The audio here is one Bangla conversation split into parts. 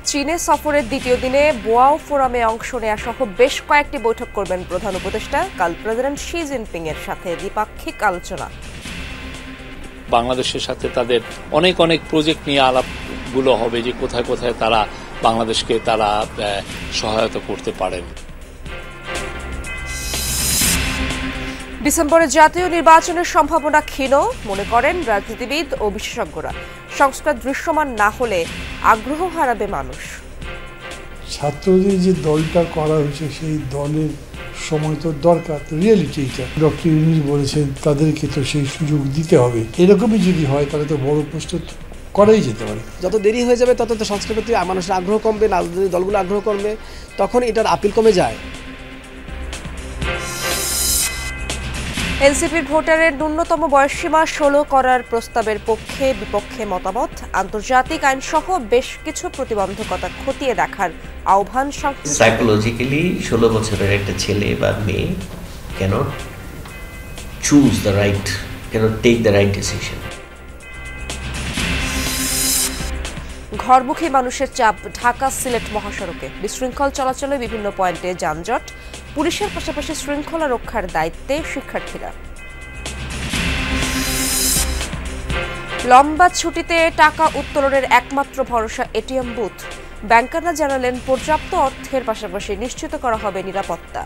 চীনে সফরের দ্বিতীয় দিনে বোয়াও ফোরামে অংশ নেওয়া সহ বেশ কয়েকটি বৈঠক করবেন প্রধান উপদেষ্টা। কাল প্রেসিডেন্ট শি জিনপিং এর সাথে দ্বিপাক্ষিক আলোচনা। বাংলাদেশের সাথে তাদের অনেক অনেক প্রজেক্ট নিয়ে আলাপগুলো হবে, যে কোথায় কোথায় তারা বাংলাদেশকে তারা সহায়তা করতে পারেন। ডিসেম্বরে জাতীয় নির্বাচনের সম্ভাবনা ক্ষীণ মনে করেন রাজনীতিবিদ ও বিশেষজ্ঞরা। সংস্কার দৃশ্যমান না হলে আগ্রহ হারাবে মানুষ। ছাত্রদের যে দলটা করা হয়েছে সেই দলের সময় তো দরকার, রিয়েলিটি এটা। ডক্টর ইউনূস বলেছেন তাদেরকে তো সেই সুযোগ দিতে হবে। এরকমই যদি হয় তাহলে তো বড় প্রস্তুত করাই যেতে পারে। যত দেরি হয়ে যাবে তত তো সংস্কার প্রতি মানুষের আগ্রহ কমবে, রাজনৈতিক দলগুলো আগ্রহ কমবে, তখন এটার আপিল কমে যায়। এনসিপির ভোটারের ন্যূনতম বয়সসীমা 16 করার প্রস্তাবের পক্ষে বিপক্ষে মতামত। আন্তর্জাতিক আইন সহ বেশ কিছু প্রতিবন্ধকতা খতিয়ে দেখার আহ্বান। সাইকোলজিক্যালি 16 বছরের একটা ছেলে বা মেয়ে cannot choose the right, cannot take the right decision. ঘরমুখী মানুষের চাপ ঢাকা সিলেট মহাসড়কে। বিশৃঙ্খল চলাচলে বিভিন্ন পয়েন্টে যানজট। পুলিশের পাশাপাশি শৃঙ্খলা রক্ষার দায়িত্বে শিক্ষার্থীরা। লম্বা ছুটিতে টাকা উত্তোলনের একমাত্র ভরসা এটিএম বুথ। ব্যাংকাররা জানালেন পর্যাপ্ত অর্থের পাশাপাশি নিশ্চিত করা হবে নিরাপত্তা।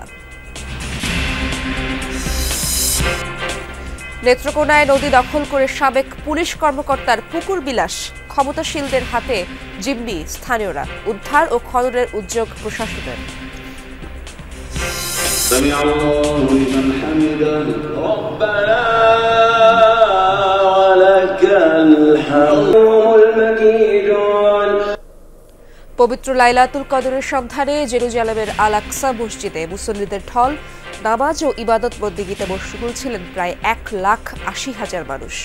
নেত্রকোনায় নদী দখল করে সাবেক পুলিশ কর্মকর্তার পুকুর বিলাস। ক্ষমতাশীলদের হাতে জিম্মি স্থানীয়রা। উদ্ধার ও খননের উদ্যোগ প্রশাসনের। পবিত্র লাইলাতুল কদরের সন্ধানে জেরুজালেমের আল আকসা মসজিদে মুসল্লিদের ঢল। নামাজ ও ইবাদত বন্দেগীতে মশগুল ছিলেন প্রায় 1,80,000 মানুষ।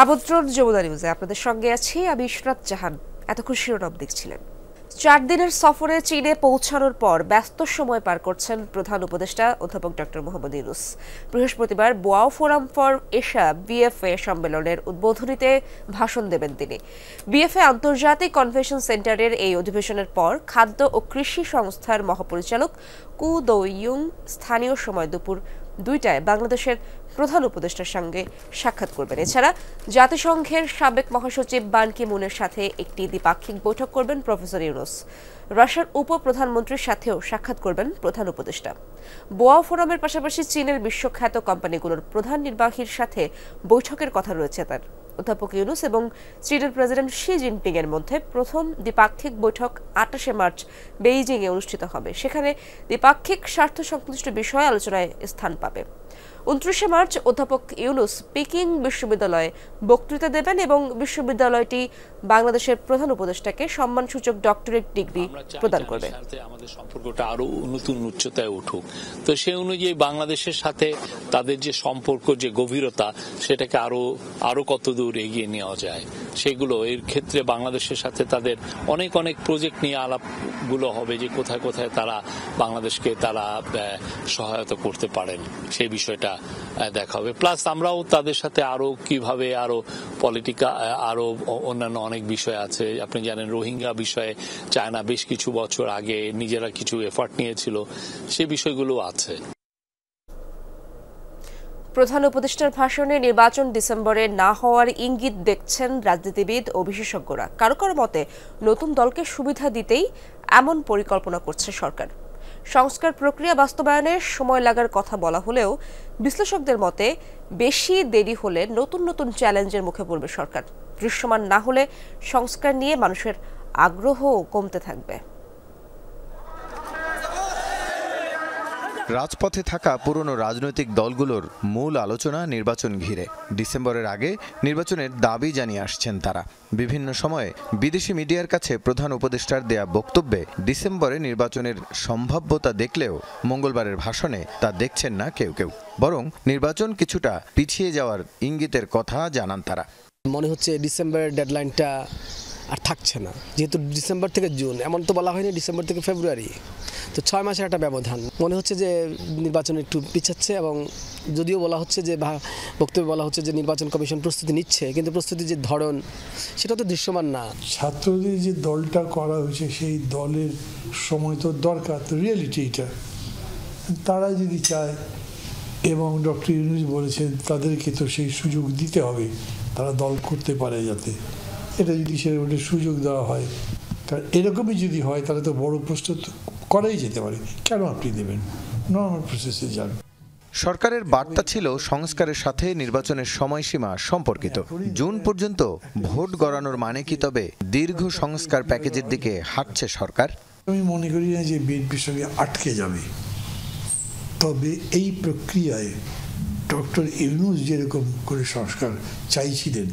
আমন্ত্রণ যমুনা নিউজে আপনাদের সঙ্গে আছি আমি ইশরাত জাহান। এতক্ষণ শিরোনাম দেখছিলেন। 4 দিনের সফরে চীনে পৌঁছানোর পর ব্যস্ত সময় পার করছেন প্রধান উপদেষ্টা অধ্যাপক ডক্টর মোহাম্মদ ইউনূস। বৃহস্পতিবার Boao forum for Asia BFA সম্মেলনের উদ্বোধনীতে ভাষণ দেবেন তিনি। বিএফএ আন্তর্জাতিক কনভেনশন সেন্টারের এই অধিবেশনের পর খাদ্য ও কৃষি সংস্থার মহাপরিচালক কু দৌইয়ুং স্থানীয় সময় দুপুর 2টায় বাংলাদেশের প্রধান উপদেষ্টার সঙ্গে সাক্ষাৎ করবেন। এছাড়া জাতিসংঘের সাবেক মহাসচিব বান কি মুনের সাথে একটি দ্বিপাক্ষিক বৈঠক করবেন প্রফেসর ইউনূস। রাশিয়ার উপপ্রধানমন্ত্রীর সাথেও সাক্ষাৎ করবেন প্রধান উপদেষ্টা। বোয়াও ফোরামের পাশাপাশি চীনের বিশ্বখ্যাত কোম্পানিগুলোর প্রধান নির্বাহীর সাথে বৈঠকের কথা রয়েছে তার। অধ্যাপক ইউনূস এবং চীনের প্রেসিডেন্ট শি জিনপিং এর মধ্যে প্রথম দ্বিপাক্ষিক বৈঠক 28শে মার্চ বেইজিংয়ে অনুষ্ঠিত হবে। সেখানে দ্বিপাক্ষিক স্বার্থ সংশ্লিষ্ট বিষয়ে আলোচনায় স্থান পাবে। 29শে মার্চ অধ্যাপক ইউনূস পিকিং বিশ্ববিদ্যালয়ে বক্তৃতা দেবেন এবং বিশ্ববিদ্যালয়টি বাংলাদেশের প্রধান উপদেষ্টাকে সম্মানসূচক ডক্টরেট ডিগ্রি প্রদান করবে। আমাদের সম্পর্কটা আরো নতুন উচ্চতায় উঠুক, তো সেই অনুযায়ী বাংলাদেশের সাথে তাদের যে সম্পর্ক, যে গভীরতা, সেটাকে আরো কত দূর এগিয়ে নেওয়া যায় সেগুলো। এর ক্ষেত্রে বাংলাদেশের সাথে তাদের অনেক অনেক প্রজেক্ট নিয়ে আলাপগুলো হবে, যে কোথায় কোথায় তারা বাংলাদেশকে তারা সহায়তা করতে পারেন সেই বিষয়টা দেখা হবে। প্লাস আমরাও তাদের সাথে আরো কিভাবে আরো আরো অন্যান্য অনেক বিষয় আছে। আপনি জানেন রোহিঙ্গা বিষয়ে চায়না বেশ কিছু বছর আগে নিজেরা কিছু এফার্ট নিয়েছিল, সেই বিষয়গুলো আছে। প্রধান উপদেষ্টার ভাষণে নির্বাচন ডিসেম্বরে না হওয়ার ইঙ্গিত দেখছেন রাজনীতিবিদ ও বিশেষজ্ঞরা। কারো কারো মতে নতুন দলকে সুবিধা দিতেই এমন পরিকল্পনা করছে সরকার। সংস্কার প্রক্রিয়া বাস্তবায়নে সময় লাগার কথা বলা হলেও বিশ্লেষকদের মতে বেশি দেরি হলে নতুন নতুন চ্যালেঞ্জের মুখে পড়বে সরকার। দৃশ্যমান না হলে সংস্কার নিয়ে মানুষের আগ্রহ কমতে থাকবে। রাজপথে থাকা পুরনো রাজনৈতিক দলগুলোর মূল আলোচনা নির্বাচন ঘিরে। ডিসেম্বরের আগে নির্বাচনের দাবি জানিয়ে আসছেন তারা। বিভিন্ন সময়ে বিদেশি মিডিয়ার কাছে প্রধান উপদেষ্টার দেয়া বক্তব্যে ডিসেম্বরে নির্বাচনের সম্ভাব্যতা দেখলেও মঙ্গলবারের ভাষণে তা দেখছেন না কেউ কেউ, বরং নির্বাচন কিছুটা পিছিয়ে যাওয়ার ইঙ্গিতের কথা জানান তারা। মনে হচ্ছে ডিসেম্বরের ডেডলাইনটা আর থাকছে না, যেহেতু ডিসেম্বর থেকে জুন, এমন তো বলা হয়নি ডিসেম্বর থেকে ফেব্রুয়ারি, তো 6 মাসের একটা ব্যবধান। মনে হচ্ছে যে নির্বাচন একটু পিছাচ্ছে, এবং যদিও বলা হচ্ছে যে বক্তব্যে বলা হচ্ছে যে নির্বাচন কমিশন প্রস্তুতি নিচ্ছে, কিন্তু প্রস্তুতির যে ধরন সেটা তো দৃশ্যমান না। ছাত্রদের যে দলটা করা হয়েছে সেই দলের সময় তো দরকার, তো রিয়েলিটি এটা। তারা যদি চায়, এবং ডক্টর ইউনূস বলেছেন তাদেরকে তো সেই সুযোগ দিতে হবে, তারা দল করতে পারে যাতে, এটা যদি সেরকম সুযোগ দেওয়া হয়, কারণ এরকমই যদি হয় তাহলে তো বড় প্রস্তুত করাই যেতে পারে। কেন আপনি দেবেন? নর্মাল প্রসেসে যান। সরকারের বার্তা ছিল সংস্কারের সাথে নির্বাচনের সময়সীমা সম্পর্কিত। জুন পর্যন্ত ভোট গড়ানোর মানে কি তবে দীর্ঘ সংস্কার প্যাকেজের দিকে হাঁটছে সরকার? আমি মনে করি না যে বিএনপির সঙ্গে আটকে যাবে, তবে এই প্রক্রিয়ায় ডক্টর ইউনূস যেরকম করে সংস্কার চাইছিলেন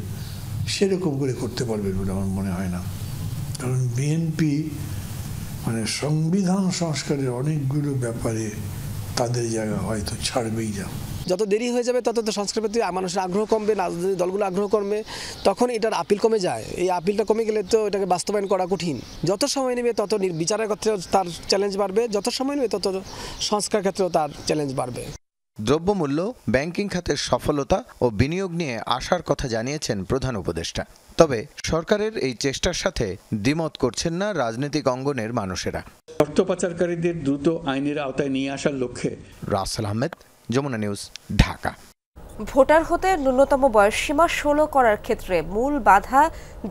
সেরকম করে করতে পারবেন বলে আমার মনে হয় না। কারণ বিএনপি সংবিধান সংস্কারের অনেকগুলো ব্যাপারে তাদের জায়গা হয়তো ছাড়বেই না। যত দেরি হয়ে যাবে তত তো সংস্কারের প্রতি মানুষের আগ্রহ কমবে, রাজনৈতিক দলগুলো আগ্রহ কমবে, তখন এটার আপিল কমে যায়। এই আপিলটা কমে গেলে তো এটাকে বাস্তবায়ন করা কঠিন। যত সময় নেবে তত বিচারের ক্ষেত্রেও তার চ্যালেঞ্জ বাড়বে, যত সময় নেবে তত সংস্কার ক্ষেত্রেও তার চ্যালেঞ্জ বাড়বে। দ্রব্যমূল্য, ব্যাংকিং খাতের সফলতা ও বিনিয়োগ নিয়ে আশার কথা জানিয়েছেন প্রধান উপদেষ্টা। তবে সরকারের এই চেষ্টার সাথে দ্বিমত করছেন না রাজনৈতিক অঙ্গনের মানুষেরা। অর্থ পাচারকারীদের দ্রুত আইনের আওতায় নিয়ে আসার লক্ষ্যে রাসেল আহমেদ, যমুনা নিউজ, ঢাকা। ভোটার হতে ন্যূনতম বয়সসীমা 16 করার ক্ষেত্রে মূল বাধা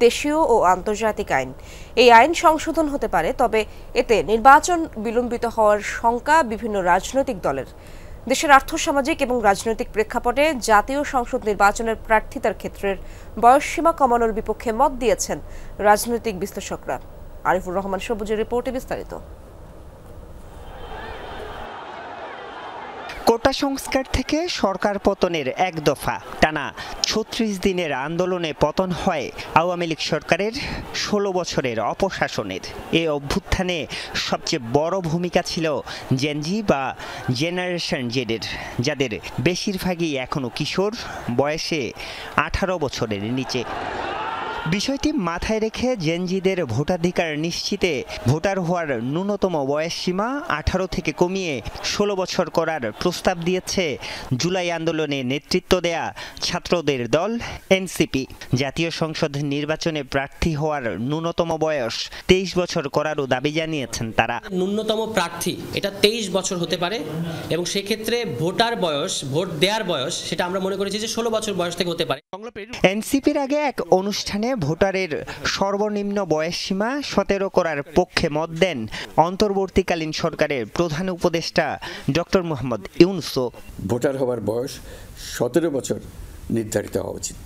দেশীয় ও আন্তর্জাতিক আইন। এই আইন সংশোধন হতে পারে, তবে এতে নির্বাচন বিলম্বিত হওয়ার শঙ্কা বিভিন্ন রাজনৈতিক দলের। দেশের আর্থসামাজিক এবং রাজনৈতিক প্রেক্ষাপটে জাতীয় সংসদ নির্বাচনের প্রার্থিতার ক্ষেত্রের বয়সসীমা কমানোর বিপক্ষে মত দিয়েছেন রাজনৈতিক বিশ্লেষকরা। আরিফুর রহমান সবুজের রিপোর্টে বিস্তারিত। কোটা সংস্কার থেকে সরকার পতনের এক দফা টানা 36 দিনের আন্দোলনে পতন হয় আওয়ামী লীগ সরকারের 16 বছরের অপশাসনের। এই অভ্যুত্থানে সবচেয়ে বড় ভূমিকা ছিল জেনজি বা জেনারেশন জেডের, যাদের বেশিরভাগই এখনো কিশোর, বয়সে 18 বছরের নিচে। বিষয়টি মাথায় রেখে জেনজিদের ভোটাধিকার নিশ্চিতে ভোটার হওয়ার ন্যূনতম বয়সসীমা 18 থেকে কমিয়ে 16 বছর করার প্রস্তাব দিয়েছে জুলাই আন্দোলনে নেতৃত্ব দেয়া ছাত্রদের দল এনসিপি। জাতীয় সংসদ নির্বাচনে প্রার্থী হওয়ার ন্যূনতম বয়স 23 বছর করারও দাবি জানিয়েছেন তারা। ন্যূনতম প্রার্থী এটা 23 বছর হতে পারে, এবং সেক্ষেত্রে ভোটার বয়স, ভোট দেওয়ার বয়স, সেটা আমরা মনে করেছি যে 16 বছর বয়স থেকে হতে পারে। এনসিপির আগে এক অনুষ্ঠানে ভোটারের সর্বনিম্ন বয়সসীমা 17 করার পক্ষে মত দেন অন্তর্বর্তীকালীন সরকারের প্রধান উপদেষ্টা ডক্টর মোহাম্মদ ইউনূস। ভোটার হওয়ার বয়স 17 বছর নির্ধারিত হওয়া উচিত।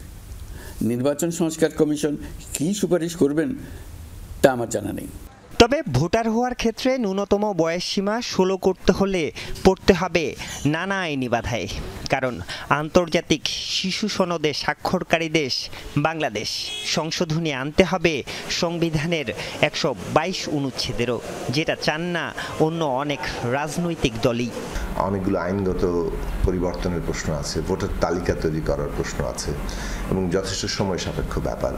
নির্বাচন সংস্কার কমিশন কী সুপারিশ করবেন তা আমার জানা নেই। তবে ভোটার হওয়ার ক্ষেত্রে ন্যূনতম বয়সসীমা 16 করতে হলে পড়তে হবে নানা আইনি বাধায়। কারণ আন্তর্জাতিক শিশু সনদে স্বাক্ষরকারী দেশ বাংলাদেশ। সংশোধনী আনতে হবে সংবিধানের 122 অনুচ্ছেদেরও, যেটা চান না অন্য অনেক রাজনৈতিক দলই। অনেকগুলো আইনগত পরিবর্তনের প্রশ্ন আছে, ভোটার তালিকা তৈরি করার প্রশ্ন আছে, এবং যথেষ্ট সময় সাপেক্ষ ব্যাপার।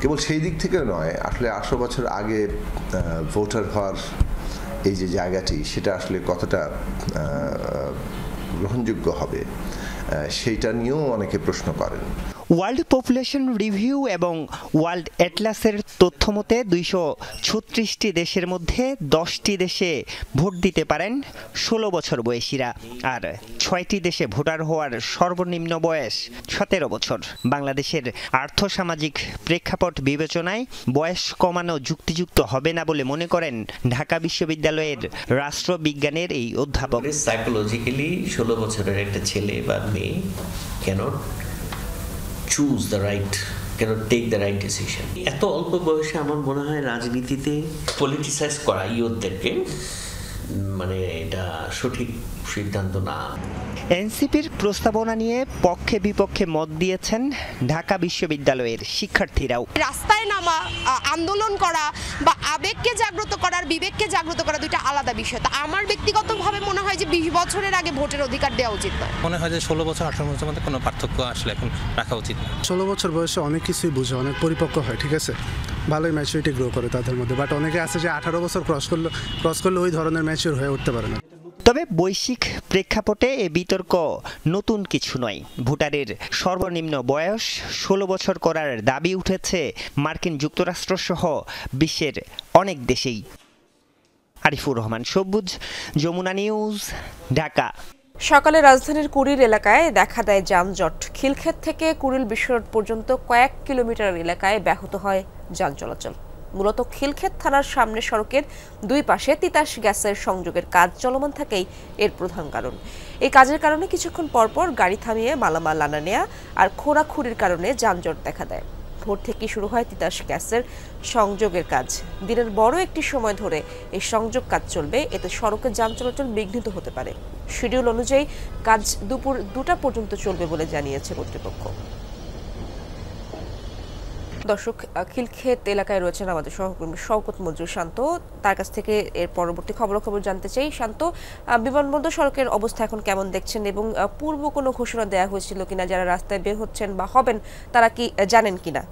কেবল সেই দিক থেকে নয়, আসলে 18 বছর আগে ভোটার হওয়ার এই যে জায়গাটি, সেটা আসলে কতটা গ্রহণযোগ্য হবে সেইটা নিয়েও অনেকে প্রশ্ন করেন। ওয়ার্ল্ড পপুলেশন রিভিউ এবং ওয়ার্ল্ড অ্যাটলাসের তথ্য মতে 236টি দেশের মধ্যে 10টি দেশে ভোট দিতে পারেন 16 বছর বয়সীরা, আর 6টি দেশে ভোটার হওয়ার সর্বনিম্ন বয়স 17 বছর। বাংলাদেশের আর্থসামাজিক প্রেক্ষাপট বিবেচনায় বয়স কমানো যুক্তিযুক্ত হবে না বলে মনে করেন ঢাকা বিশ্ববিদ্যালয়ের রাষ্ট্রবিজ্ঞানের এই অধ্যাপক। সাইকোলজিক্যালি 16 বছরের একটা ছেলে বা মেয়ে cannot choose the right, cannot take the right decision. এত অল্প বয়সে আমার মনে হয় রাজনীতিতে পলিটিসাইজ করা ইয়ুথদেরকে, এটা সঠিক সিদ্ধান্ত না। এনসিপির প্রস্তাবনা নিয়ে পক্ষে বিপক্ষে মত দিয়েছেন ঢাকা বিশ্ববিদ্যালয়ের শিক্ষার্থীরাও। রাস্তায় নামা, আন্দোলন করা বা আবেগকে জাগ্রত করার বিবেককে জাগ্রত করা দুইটা আলাদা বিষয়। তা আমার ব্যক্তিগতভাবে মনে হয় যে 20 বছরের আগে ভোটের অধিকার দেওয়া উচিত নয়। মনে হয় যে 16 বছর 18 বছরের মধ্যে কোনো পার্থক্য আসলে এখন রাখা উচিত না। 16 বছর বয়সে অনেক কিছুই বুঝে, অনেক পরিপক্ক হয়, ঠিক আছে, ভালোই ম্যাচুরিটি গ্রো করে তাদের মধ্যে। বাট অনেকে আছে যে 18 বছর ক্রস করলে ওই ধরনের ম্যাচিউর হয়ে উঠতে পারে না। তবে বৈশ্বিক প্রেক্ষাপটে এ বিতর্ক নতুন কিছু নয়। ভোটারের সর্বনিম্ন বয়স 16 বছর করার দাবি উঠেছে মার্কিন যুক্তরাষ্ট্র সহ বিশ্বের অনেক দেশেই। আরিফুর রহমান সবুজ, যমুনা নিউজ, ঢাকা। সকালে রাজধানীর কুড়িল এলাকায় দেখা দেয় যানজট। খিলক্ষেত থেকে কুড়িল বিশ্বরোড পর্যন্ত কয়েক কিলোমিটার এলাকায় ব্যাহত হয় যান চলাচল। মূলত খিলক্ষেত থানার সামনে সড়কের দুই পাশে তিতাস গ্যাসের সংযোগের কাজ চলমান থাকেই এর প্রধান কারণ। এই কাজের কারণে কিছুক্ষণ পরপর গাড়ি থামিয়ে মালামাল আনা নেয়া আর খোঁড়াখুড়ির কারণে যানজট দেখা দেয়। ভোর থেকে শুরু হয় তিতাস গ্যাসের সংযোগের কাজ। দিনের বড় একটি সময় ধরে এই সংযোগ কাজ চলবে, এতে সড়কে যান চলাচল বিঘ্নিত হতে পারে। শিডিউল অনুযায়ী কাজ দুপুর 2টা পর্যন্ত চলবে বলে জানিয়েছে কর্তৃপক্ষ। দর্শক, খিলক্ষেত এলাকায় রয়েছেন আমাদের সহকর্মী শওকত মঞ্জুর শান্ত। তার কাছ থেকে এর পরবর্তী খবরাখবর জানতে চাই। শান্ত, বিমানবন্দর সড়কের অবস্থা এখন কেমন দেখছেন এবং পূর্ব কোনো ঘোষণা দেওয়া হয়েছিল কিনা, যারা রাস্তায় বের হচ্ছেন বা হবেন তারা কি জানেন কিনা?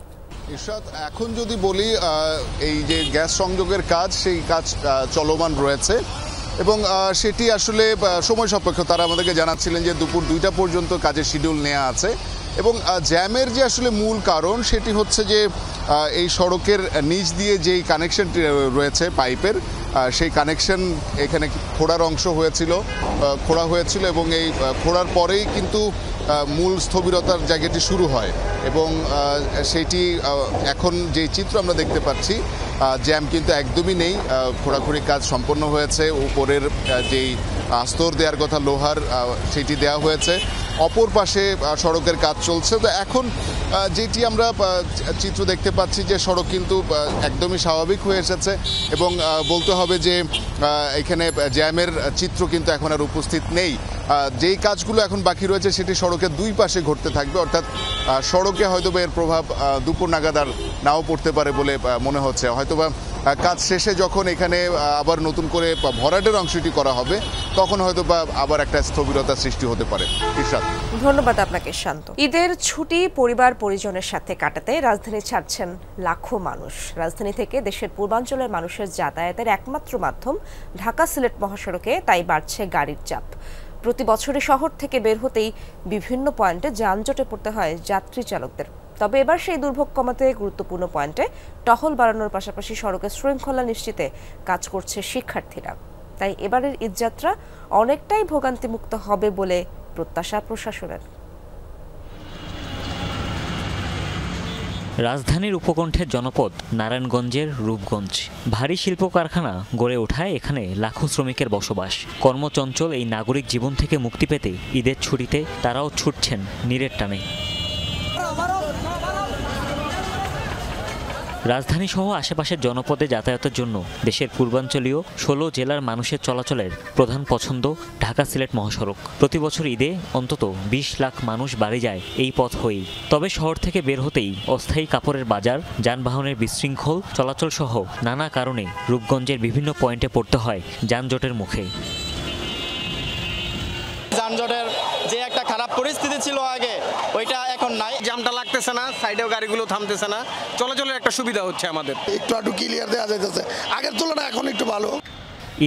ইরশাদ, এখন যদি বলি এই যে গ্যাস সংযোগের কাজ, সেই কাজ চলমান রয়েছে এবং সেটি আসলে সময় সাপেক্ষ। তারা আমাদেরকে জানাচ্ছিলেন যে দুপুর 2টা পর্যন্ত কাজের শিডিউল নেওয়া আছে এবং জ্যামের যে আসলে মূল কারণ সেটি হচ্ছে যে এই সড়কের নিচ দিয়ে যেই কানেকশনটি রয়েছে পাইপের, সেই কানেকশন এখানে খোঁড়ার অংশ খোঁড়া হয়েছিল এবং এই খোঁড়ার পরেই কিন্তু মূল স্থবিরতার জায়গাটি শুরু হয় এবং সেটি এখন যে চিত্র আমরা দেখতে পাচ্ছি, জ্যাম কিন্তু একদমই নেই। খোঁড়াখুড়ি কাজ সম্পন্ন হয়েছে, উপরের যেই আস্তর দেওয়ার কথা লোহার, সেটি দেওয়া হয়েছে। অপর পাশে সড়কের কাজ চলছে। তো এখন যেটি আমরা চিত্র দেখতে পাচ্ছি যে সড়ক কিন্তু একদমই স্বাভাবিক হয়ে এসেছে এবং বলতে হবে যে এখানে জ্যামের চিত্র কিন্তু এখন আর উপস্থিত নেই। যেই কাজগুলো এখন বাকি রয়েছে সেটি সড়কের দুই পাশে ঘটতে থাকবে, অর্থাৎ সড়কে হয়তোবা এর প্রভাব দুপুর নাগাদ আর নাও পড়তে পারে বলে মনে হচ্ছে। হয়তোবা কাজ শেষে যখন এখানে আবার নতুন করে ভরাটের অংশটি করা হবে, তখন হয়তোবা আবার একটা স্থবিরতার সৃষ্টি হতে পারে। ইরশাদ, ধন্যবাদ আপনাকে শান্ত। ঈদের ছুটি পরিবার পরিজনের সাথে কাটাতে রাজধানী ছাড়ছেন লাখো মানুষ। রাজধানী থেকে দেশের পূর্বাঞ্চলের মানুষের যাতায়াতের একমাত্র মাধ্যম ঢাকা সিলেট মহাসড়কে, তাই বাড়ছে গাড়ির চাপ। প্রতি বছরই শহর থেকে বের হতেই বিভিন্ন পয়েন্টে যানজটে পড়তে হয় যাত্রী চালকদের। তবে এবার সেই দুর্ভোগ কমাতে গুরুত্বপূর্ণ পয়েন্টে টহল বাড়ানোর পাশাপাশি সড়কের শৃঙ্খলা নিশ্চিতে কাজ করছে শিক্ষার্থীরা। তাই এবারের ঈদযাত্রা অনেকটাই ভোগান্তিমুক্ত হবে বলে প্রত্যাশা প্রশাসনের। রাজধানীর উপকণ্ঠের জনপদ নারায়ণগঞ্জের রূপগঞ্জ। ভারী শিল্প কারখানা গড়ে ওঠায় এখানে লাখো শ্রমিকের বসবাস। কর্মচঞ্চল এই নাগরিক জীবন থেকে মুক্তি পেতে ঈদের ছুটিতে তারাও ছুটছেন নীড়ের টানে। রাজধানী সহ আশেপাশের জনপদে যাতায়াতের জন্য দেশের পূর্বাঞ্চলীয় 16 জেলার মানুষের চলাচলের প্রধান পছন্দ ঢাকা সিলেট মহাসড়ক। প্রতি বছর ঈদে অন্তত 20 লাখ মানুষ বাড়ি যায় এই পথ হয়েই। তবে শহর থেকে বের হতেই অস্থায়ী কাপড়ের বাজার, যানবাহনের বিশৃঙ্খল চলাচল সহ নানা কারণে রূপগঞ্জের বিভিন্ন পয়েন্টে পড়তে হয় যানজটের মুখে। যানজটের যে একটা খারাপ পরিস্থিতি ছিল আগে, ওইটা এখন নাই। জ্যামটা লাগতেছে না, সাইডেও গাড়িগুলো থামতেছে না, চলাচলের একটা সুবিধা হচ্ছে আমাদের। একটু ক্লিয়ার দেওয়া যাইতেছে, আগের তুলনায় এখন একটু ভালো।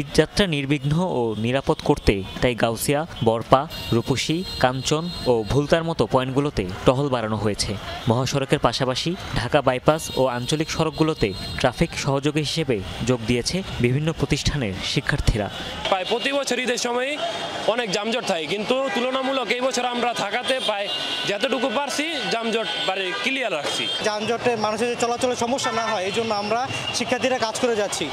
ঈদযাত্রা নির্বিঘ্ন ও নিরাপদ করতে তাই গাউসিয়া, বরপা, রূপসী, কাঞ্চন ও ভুলতার মতো পয়েন্টগুলোতে টহল বাড়ানো হয়েছে। মহাসড়কের পাশাপাশি ঢাকা বাইপাস ও আঞ্চলিক সড়কগুলোতে ট্রাফিক সহযোগী হিসেবে যোগ দিয়েছে বিভিন্ন প্রতিষ্ঠানের শিক্ষার্থীরা। প্রায় প্রতি বছর ঈদের সময় অনেক যানজট থাকে, কিন্তু তুলনামূলক এই বছর আমরা থাকাতে পাই যতটুকু পারছি যানজট ক্লিয়ার রাখছি। যানজটে মানুষের চলাচলের সমস্যা না হয়, এই জন্য আমরা শিক্ষার্থীরা কাজ করে যাচ্ছি।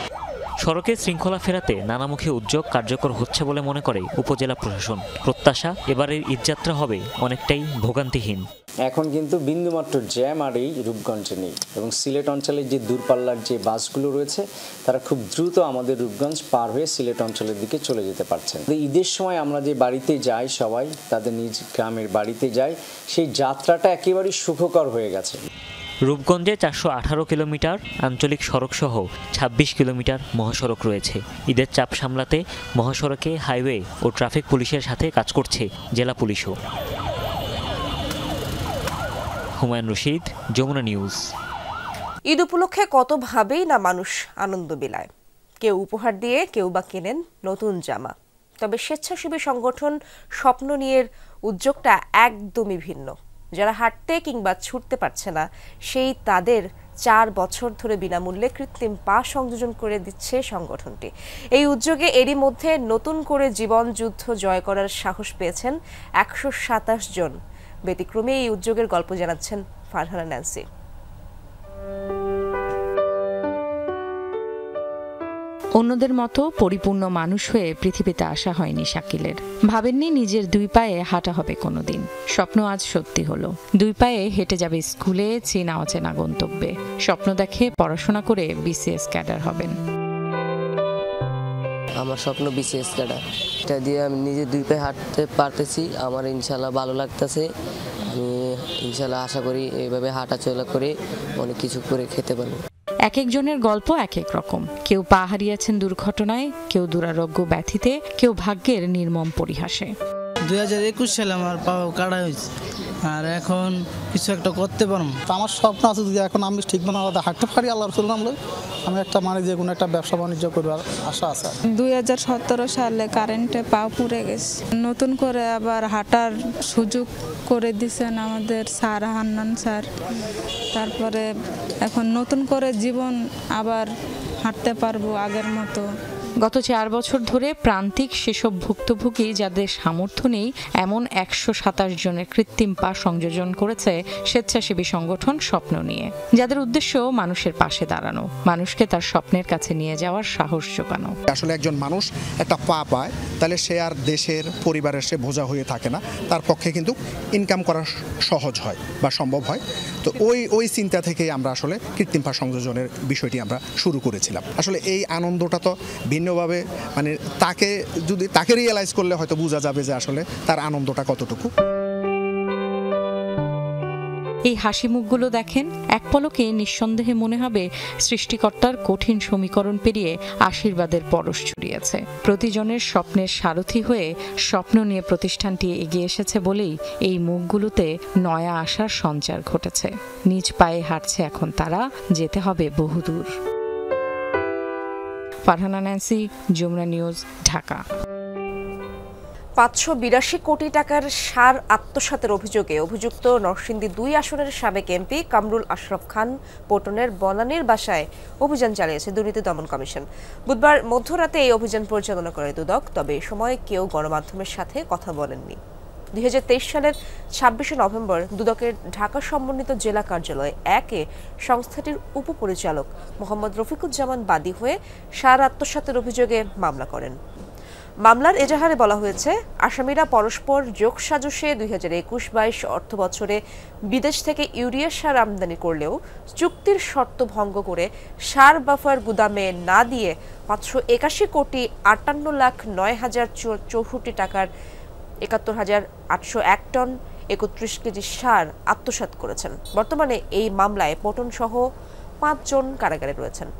সড়কে শৃঙ্খলা ফেরাতে নানামুখী উদ্যোগ কার্যকর হচ্ছে বলে মনে করে উপজেলা প্রশাসন। প্রত্যাশা এবারের ঈদযাত্রা হবে অনেকটাই ভোগান্তিহীন। এখন কিন্তু বিন্দুমাত্র জ্যাম আর এই রূপগঞ্জে নেই এবং সিলেট অঞ্চলের যে দূরপাল্লার যে বাসগুলো রয়েছে তারা খুব দ্রুত আমাদের রূপগঞ্জ পার হয়ে সিলেট অঞ্চলের দিকে চলে যেতে পারছেন। ঈদের সময় আমরা যে বাড়িতে যাই, সবাই তাদের নিজ গ্রামের বাড়িতে যাই, সেই যাত্রাটা একেবারেই সুখকর হয়ে গেছে। রূপগঞ্জে 418 কিলোমিটার আঞ্চলিক সড়ক সহ 26 কিলোমিটার মহাসড়ক রয়েছে। ঈদের চাপ সামলাতে মহাসড়কে হাইওয়ে ও ট্রাফিক পুলিশের সাথে কাজ করছে জেলা পুলিশও। হুমায়ুন রশিদ, যমুনা নিউজ। ঈদ উপলক্ষে কতভাবেই না মানুষ আনন্দ বিলায়। কেউ উপহার দিয়ে, কেউ বা কেনেন নতুন জামা। তবে স্বেচ্ছাসেবী সংগঠন স্বপ্ন নিয়ের উদ্যোগটা একদমই ভিন্ন। যারা হাঁটতে কিংবা ছুটতে পারছে না, সেই তাদের 4 বছর ধরে বিনামূল্যে কৃত্রিম পা সংযোজন করে দিচ্ছে সংগঠনটি। এই উদ্যোগে এরই মধ্যে নতুন করে জীবন যুদ্ধ জয় করার সাহস পেয়েছেন 127 জন। ব্যতিক্রমে এই উদ্যোগের গল্প জানাচ্ছেন ফারহানা ন্যান্সি। অন্যদের মতো পরিপূর্ণ মানুষ হয়ে পৃথিবীতে আসা হয়নি শাকিলের। ভাবেননি নিজের 2 পায়ে হাঁটা হবে কোনোদিন। স্বপ্ন আজ সত্যি হলো। 2 পায়ে হেঁটে যাবে স্কুলে, চেনা অচেনা গন্তব্যে। স্বপ্ন দেখে পড়াশোনা করে বিসিএস ক্যাডার হবেন। আমার স্বপ্ন বিসিএস ক্যাডার। এটা দিয়ে আমি নিজে 2 পায়ে হাঁটতে পারতেছি, আমার ইনশাল্লাহ ভালো লাগতেছে। আমি ইনশাল্লাহ আশা করি এইভাবে হাঁটা চলা করে অনেক কিছু করে খেতে পারবো। এক একজনের গল্প এক এক রকম। কেউ পা হারিয়েছেন দুর্ঘটনায়, কেউ দুরারোগ্য ব্যাধিতে, কেউ ভাগ্যের নির্মম পরিহাসে। 2021 সালে আমার পা কাটা হয়েছে, আর এখন কিছু একটা করতে পারবো। আমার স্বপ্ন আছে যদি এখন আমি ঠিক মতো হাঁটতে পারি, আল্লাহ রাসূল নাম লই, আমি একটা যে কোনো একটা ব্যবসা বাণিজ্য করবার আশা আছে। 2017 সালে কারেন্টে পা পুড়ে গেছে। নতুন করে আবার হাঁটার সুযোগ করে দিয়েছেন আমাদের স্যার, হান্নান স্যার। তারপরে এখন নতুন করে জীবন আবার হাঁটতে পারবো আগের মতো। গত 4 বছর ধরে প্রান্তিক সেসব ভুক্তভোগী যাদের সামর্থ্য নেই এমন 127 জনের কৃত্রিম পা সংযোজন করেছে স্বেচ্ছাসেবী সংগঠন স্বপ্ন নিয়ে, যাদের উদ্দেশ্য মানুষের পাশে দাঁড়ানো, মানুষকে তার স্বপ্নের কাছে নিয়ে যাওয়ার সাহস জোগানো। আসলে একজন মানুষ একটা পা পায়, তাহলে সে আর দেশের পরিবারের সে বোঝা হয়ে থাকে না, তার পক্ষে কিন্তু ইনকাম করা সহজ হয় বা সম্ভব হয়। তো ওই চিন্তা থেকে আমরা আসলে কৃত্রিম পা সংযোজনের বিষয়টি আমরা শুরু করেছিলাম। আসলে এই আনন্দটা তো ভিন্নভাবে, মানে তাকে রিয়েলাইজ করলে হয়তো বোঝা যাবে যে আসলে তার আনন্দটা কতটুকু। এই হাসি মুখগুলো দেখেন, এক পলকে নিঃসন্দেহে মনে হবে সৃষ্টিকর্তার কঠিন সমীকরণ পেরিয়ে আশীর্বাদের পরশ ছড়িয়েছে। প্রতিজনের স্বপ্নের সারথি হয়ে স্বপ্ন নিয়ে প্রতিষ্ঠানটি এগিয়ে এসেছে বলেই এই মুখগুলোতে নয়া আশার সঞ্চার ঘটেছে। নিজ পায়ে হাঁটছে এখন তারা, যেতে হবে বহুদূর। Farhana Nancy, Jamuna news, Dhaka. 582 কোটি টাকার সার আত্মসাতের অভিযোগে অভিযুক্ত নরসিংদী 2 আসনের সাবেক এমপি কামরুল আশরাফ খান পটনের বনানীর বাসায় অভিযান চালিয়েছে দুর্নীতি দমন কমিশন। বুধবার মধ্যরাতে এই অভিযান পরিচালনা করে দুদক। তবে এ সময় কেউ গণমাধ্যমের সাথে কথা বলেননি। 2023 সালের 26 নভেম্বর দুদকের ঢাকা সমন্বিত জেলা কার্যালয় 1-এ সংস্থাটির উপপরিচালক মোহাম্মদ রফিকুজ্জামান বাদী হয়ে সার আত্মসাতের অভিযোগে মামলা করেন। মামলার এজাহারে বলা হয়েছে, আসামিরা পরস্পর যোগসাজশে 2021-22 অর্থ বছরে বিদেশ থেকে ইউরিয়া সার আমদানি করলেও চুক্তির শর্ত ভঙ্গ করে সার বাফার গুদামে না দিয়ে 581 কোটি 58,09,064 টাকার 71,801 টন 31 কেজি সার আত্মসাৎ করেছেন। বর্তমানে এই মামলায় পটন সহ 5 জন কারাগারে রয়েছেন।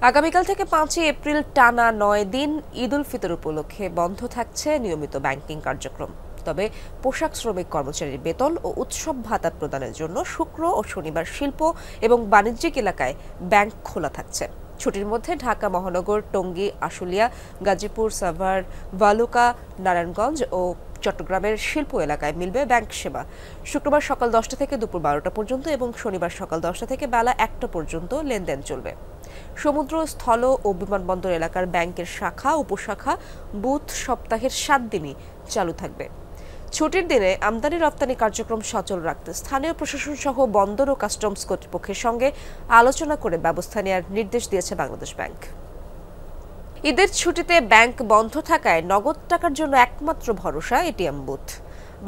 আগামীকাল থেকে 5 এপ্রিল টানা 9 দিন ঈদ উল ফিতর উপলক্ষে বন্ধ থাকছে নিয়মিত ব্যাংকিং কার্যক্রম। তবে পোশাক শ্রমিক কর্মচারীর বেতন ও উৎসব ভাতা প্রদানের জন্য শুক্র ও শনিবার শিল্প এবং বাণিজ্যিক এলাকায় ব্যাংক খোলা থাকছে। ছুটির মধ্যে ঢাকা মহানগর, টঙ্গী, আশুলিয়া, গাজীপুর, সাভার, ভালুকা, নারায়ণগঞ্জ ও চট্টগ্রামের শিল্প এলাকায় মিলবে ব্যাংক সেবা। শুক্রবার সকাল 10টা থেকে দুপুর 12টা পর্যন্ত এবং শনিবার সকাল 10টা থেকে বেলা 1টা পর্যন্ত লেনদেন চলবে। সমুদ্র, স্থল ও বিমানবন্দর এলাকার ব্যাংকের শাখা, উপশাখা, বুথ সপ্তাহের 7 দিনই চালু থাকবে। ছুটির দিনে আমদানি রপ্তানি কার্যক্রম সচল রাখতে স্থানীয় প্রশাসন সহ বন্দর ও কাস্টমস কর্তৃপক্ষের সঙ্গে আলোচনা করে ব্যবস্থা নেওয়ার নির্দেশ দিয়েছে বাংলাদেশ ব্যাংক। ঈদের ছুটিতে ব্যাংক বন্ধ থাকায় নগদ টাকার জন্য একমাত্র ভরসা এটিএম বুথ।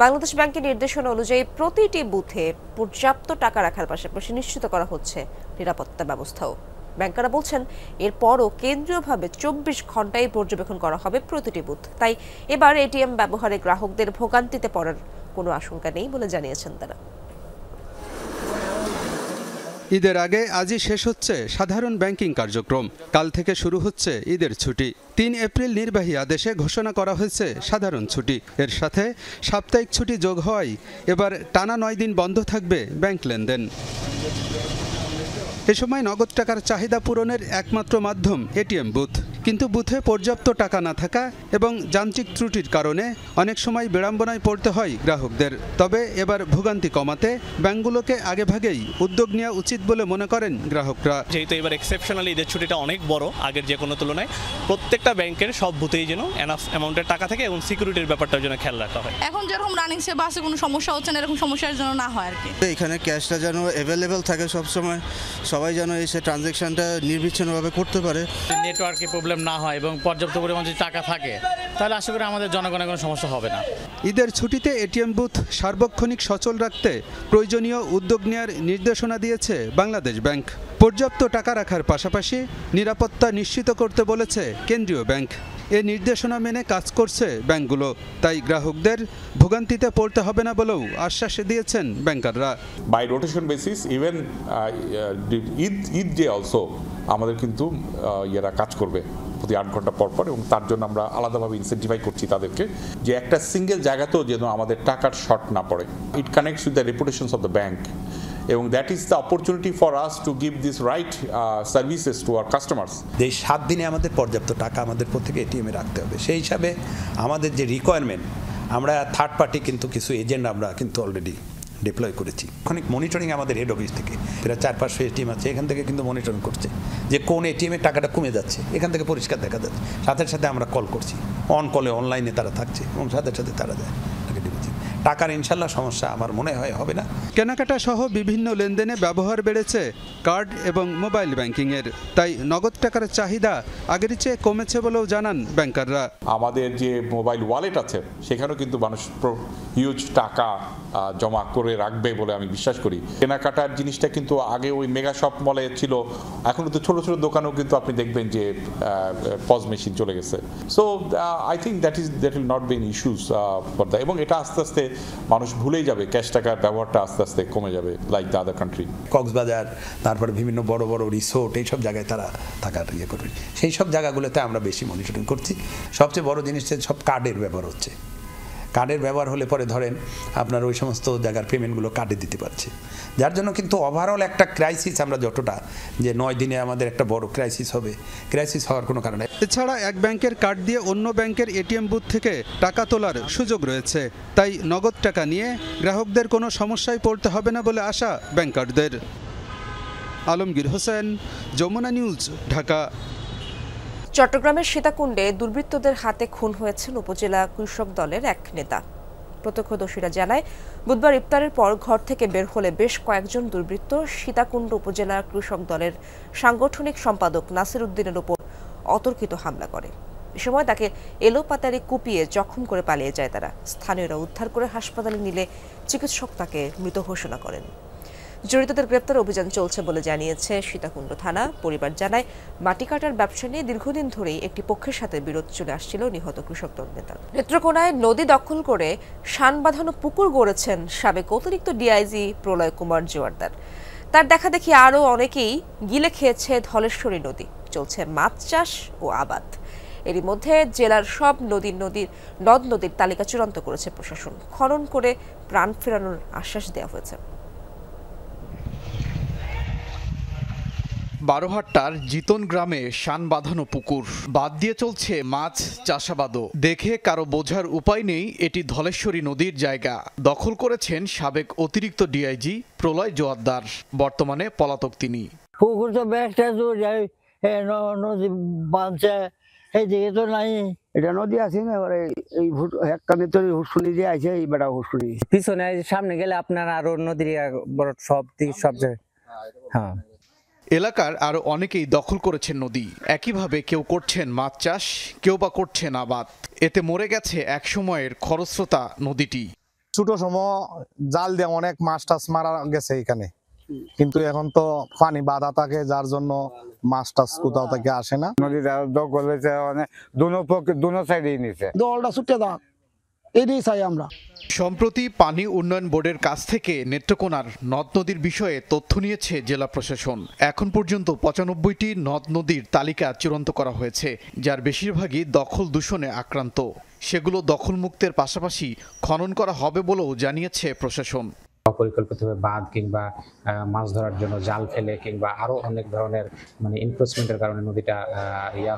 বাংলাদেশ ব্যাংকের নির্দেশনা অনুযায়ী প্রতিটি বুথে পর্যাপ্ত টাকা রাখার পাশাপাশি নিশ্চিত করা হচ্ছে নিরাপত্তা ব্যবস্থাও। ব্যাংকাররা বলছেন এরপরও কেন্দ্রীয়ভাবে 24 ঘন্টায় পর্যবেক্ষণ করা হবে প্রতিটি বুথ। তাই এবার এটিএম ব্যবহারে গ্রাহকদের ভোগান্তিতে পড়ার কোনো আশঙ্কা নেই বলে জানিয়েছেন তারা। ঈদের আগে আজই শেষ হচ্ছে সাধারণ ব্যাংকিং কার্যক্রম। কাল থেকে শুরু হচ্ছে ঈদের ছুটি। 3 এপ্রিল নির্বাহী আদেশে ঘোষণা করা হয়েছে সাধারণ ছুটি। এর সাথে সাপ্তাহিক ছুটি যোগ হওয়ায় এবার টানা 9 দিন বন্ধ থাকবে ব্যাংক লেনদেন। এ সময় নগদ টাকার চাহিদা পূরণের একমাত্র মাধ্যম এটিএম বুথ। কিন্তু বুথে পর্যাপ্ত টাকা না থাকা এবং যান্ত্রিক ত্রুটির কারণে অনেক সময় বিড়ম্বনায় পড়তে হয় গ্রাহকদের। তবে এবার ভোগান্তি কমাতে ব্যাংকগুলোকে আগেভাগেই উদ্যোগ নেওয়া উচিত বলে মনে করেন গ্রাহকরা। যেহেতু এবার এক্সেপশনালি ঈদের ছুটিটা অনেক বড় আগের যে কোনো তুলনায়, প্রত্যেকটা ব্যাংকের সব বুথেই যেন এনাফ অ্যামাউন্টের টাকা থাকে এবং সিকিউরিটির ব্যাপারটার জন্য খেয়াল রাখা হয়। এখন যেরকম রানিং সেবা আছে, কোনো সমস্যা হচ্ছে না, এরকম সমস্যার জন্য না হয় আর কি। এখানে ক্যাশটা যেন অ্যাভেলেবেল থাকে সবসময়, সবাই যেন এসে ট্রানজ্যাকশনটা নির্বিচ্ছিন্নভাবে করতে পারে। নেটওয়ার্কে প্রবলেম না হয় এবং পর্যাপ্ত পরিমাণ যদি টাকা থাকে তাহলে আশা করি আমাদের জনগণের কোনো সমস্যা হবে না। ঈদের ছুটিতে এটিএম বুথ সার্বক্ষণিক সচল রাখতে প্রয়োজনীয় উদ্যোগ নেওয়ার নির্দেশনা দিয়েছে বাংলাদেশ ব্যাংক। পর্যাপ্ত টাকা রাখার পাশাপাশি নিরাপত্তা নিশ্চিত করতে বলেছে কেন্দ্রীয় ব্যাংক। এ নির্দেশনা মেনে কাজ করছে ব্যাংকগুলো। তাই গ্রাহকদের ভোগান্তিতে পড়তে হবে না বলেও আশ্বাস দিয়েছেন ব্যাংকাররা। By rotation basis even Eid day also আমাদের কিন্তু এরা কাজ করবে প্রতি 8 ঘন্টা পর পর, এবং তার জন্য আমরা আলাদাভাবে ইনসেন্টিফাই করছি তাদেরকে যে একটা সিঙ্গেল জায়গাতেও যেন আমাদের টাকার শর্ট না পড়ে। It connects with the reputations of the bank, এবং that is the opportunity for us to give this right services to our customers. এই 7 দিনে আমাদের পর্যাপ্ত টাকা আমাদের প্রত্যেকে এটিএমে রাখতে হবে। সেই হিসাবে আমাদের যে রিকোয়ারমেন্ট, আমরা থার্ড পার্টি কিন্তু কিছু এজেন্ট আমরা কিন্তু অলরেডি ডিপ্লয় করেছি। অনেক মনিটরিং আমাদের হেড অফিস থেকে, প্রায় 4-500 এটিএম আছে, এখান থেকে কিন্তু মনিটরিং করছে যে কোন এটিএমে টাকাটা কমে যাচ্ছে, এখান থেকে পরিষ্কার দেখা যাচ্ছে। সাথে সাথে আমরা কল করছি, অন কলে অনলাইনে তারা থাকছে এবং সাথে সাথে তারা যায়। টাকার ইনশাল্লাহ সমস্যা আমার মনে হয় হবে না। কেনাকাটা সহ বিভিন্ন লেনদেনে ব্যবহার বেড়েছে কার্ড এবং মোবাইল ব্যাংকিংয়ের। তাই নগদ টাকার চাহিদা আগের চেয়ে কমেছে বলেও জানান ব্যাংকাররা। আমাদের যে মোবাইল ওয়ালেট আছে সেখানেও কিন্তু মানুষ হিউজ টাকা জমা করে রাখবে বলে আমি বিশ্বাস করি। কেনাকাটার জিনিসটা কিন্তু আগে ওই মেগা শপ মলে ছিল, এখন তো ছোট ছোট দোকানেও কিন্তু আপনি দেখবেন যে পজ মেশিন চলে গেছে। So I think that will not be an issues for the, এবং এটা আস্তে আস্তে মানুষ ভুলেই যাবে, ক্যাশ টাকার ব্যবহারটা আস্তে আস্তে কমে যাবে like the other country. Cox's Bazar, তারপরে বিভিন্ন বড় বড় রিসোর্ট, এইসব জায়গায় তারা টাকার ইয়ে করবে। সেই সব জায়গাগুলোতে আমরা বেশি মনিটরিং করছি। সবচেয়ে বড় জিনিস সব কার্ডের ব্যবহার হচ্ছে। কার্ডের ব্যবহার হলে পরে ধরেন আপনার ওই সমস্ত জায়গার পেমেন্টগুলো কার্ডে দিতে পারছে, যার জন্য কিন্তু ওভারঅল একটা ক্রাইসিস, আমরা যতটা যে 9 দিনে আমাদের একটা বড় ক্রাইসিস হবে, ক্রাইসিস হওয়ার কোনো কারণ নেই। এছাড়া এক ব্যাংকের কার্ড দিয়ে অন্য ব্যাংকের এটিএম বুথ থেকে টাকা তোলার সুযোগ রয়েছে। তাই নগদ টাকা নিয়ে গ্রাহকদের কোনো সমস্যায় পড়তে হবে না বলে আশা ব্যাংকারদের। আলমগীর হোসেন, যমুনা নিউজ, ঢাকা। চট্টগ্রামের সীতাকুণ্ডে দুর্বৃত্তদের হাতে খুন হয়েছেন উপজেলা কৃষক দলের এক নেতা। প্রত্যক্ষদর্শীরা জানায়, বুধবার ইফতারের পর ঘর থেকে বের হলে বেশ কয়েকজন দুর্বৃত্ত সীতাকুণ্ড উপজেলা কৃষক দলের সাংগঠনিক সম্পাদক নাসির উদ্দিনের উপর অতর্কিত হামলা করে। এ সময় তাকে এলোপাতাড়ি কুপিয়ে জখম করে পালিয়ে যায় তারা। স্থানীয়রা উদ্ধার করে হাসপাতালে নিলে চিকিৎসক তাকে মৃত ঘোষণা করেন। জড়িতদের গ্রেপ্তার অভিযান চলছে বলে জানিয়েছে সীতাকুণ্ড থানা। পরিবার জানায়, মাটি কাটার ব্যবসা নিয়ে দীর্ঘদিন ধরেই একটি পক্ষের সাথে বিরোধ চলে আসছিল নিহত কৃষক দল নেতা। নেত্রকোনায় নদী দখল করে শান বাঁধানো পুকুর গড়েছেন সাবেক অতিরিক্ত ডিআইজি প্রলয় কুমার জোয়ারদার। তার দেখা দেখি আরও অনেকেই গিলে খেয়েছে ধলেশ্বরী নদী। চলছে মাছ চাষ ও আবাদ। এরই মধ্যে জেলার সব নদ নদীর তালিকা চূড়ান্ত করেছে প্রশাসন। খনন করে প্রাণ ফেরানোর আশ্বাস দেওয়া হয়েছে। বারোহাট্টার জিতন গ্রামে শান বাঁধানো পুকুর, বাদ দিয়ে চলছে মাছ চাষাবাদও। দেখে কারো বোঝার উপায় নেই এটি ধলেশ্বরী নদীর জায়গা। দখল করেছেন সাবেক অতিরিক্ত ডিআইজি প্রলয় জোয়ারদার। বর্তমানে পলাতক তিনি। পুকুর তো ব্যাগটা নদী বাঁধছে, এইদিকে তো নাই। এটা নদী আছে না, এই একখানে তো হুসুনি দিয়ে আছে, এই বেড়া হুসুনি পিছনে সামনে গেলে আপনার আরো নদীর সব দিক সব জায়গায়। হ্যাঁ, এলাকার আরো অনেকেই দখল করেছেন নদী। একইভাবে কেউ করছেন মাছ চাষ, কেউ বা করছেন আবাদ। এতে মরে গেছে এক সময়ের খরস্রোতা নদীটি। ছোট সময় জাল দিয়ে অনেক মাছ টাছ মারা গেছে এখানে, কিন্তু এখন তো পানি বাধা থাকে, যার জন্য মাছ টাছ কোথাও থেকে আসে না। নদীটা দখল হয়েছে, মানে দুনো সাইডেই নিছে, দলটা ছুটে দাও, এটাই চাই আমরা। সম্প্রতি পানি উন্নয়ন বোর্ডের কাছ থেকে নেত্রকোনার নদ নদীর বিষয়ে তথ্য নিয়েছে জেলা প্রশাসন। এখন পর্যন্ত ৯৫টি নদ নদীর তালিকা চূড়ান্ত করা হয়েছে, যার বেশিরভাগই দখল দূষণে আক্রান্ত। সেগুলো দখলমুক্তের পাশাপাশি খনন করা হবে বলেও জানিয়েছে প্রশাসন। অপরিকল্পিতভাবে বাঁধ কিংবা মাছ ধরার জন্য জাল ফেলে কিংবা আরো অনেক ধরনের মানে এনফোর্সমেন্টের কারণে নদীটা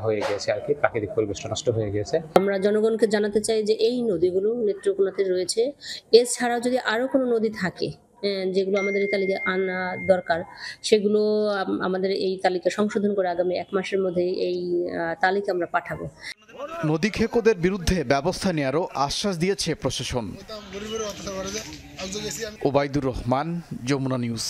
হয়ে গেছে আর কি, প্রাকৃতিক পরিবেশটা নষ্ট হয়ে গেছে। আমরা জনগণকে জানাতে চাই যে এই নদীগুলো নেত্রকোনাতে রয়েছে, এছাড়াও যদি আরো কোনো নদী থাকে যেগুলো আমাদের এই তালিকায় আনা দরকার, সেগুলো আমাদের এই তালিকা সংশোধন করে আগামী ১ মাসের মধ্যে এই তালিকা আমরা পাঠাবো। নদী খেকোদের বিরুদ্ধে ব্যবস্থা নেওয়ারও আশ্বাস দিয়েছে প্রশাসন। ওবায়দুর রহমান, যমুনা নিউজ।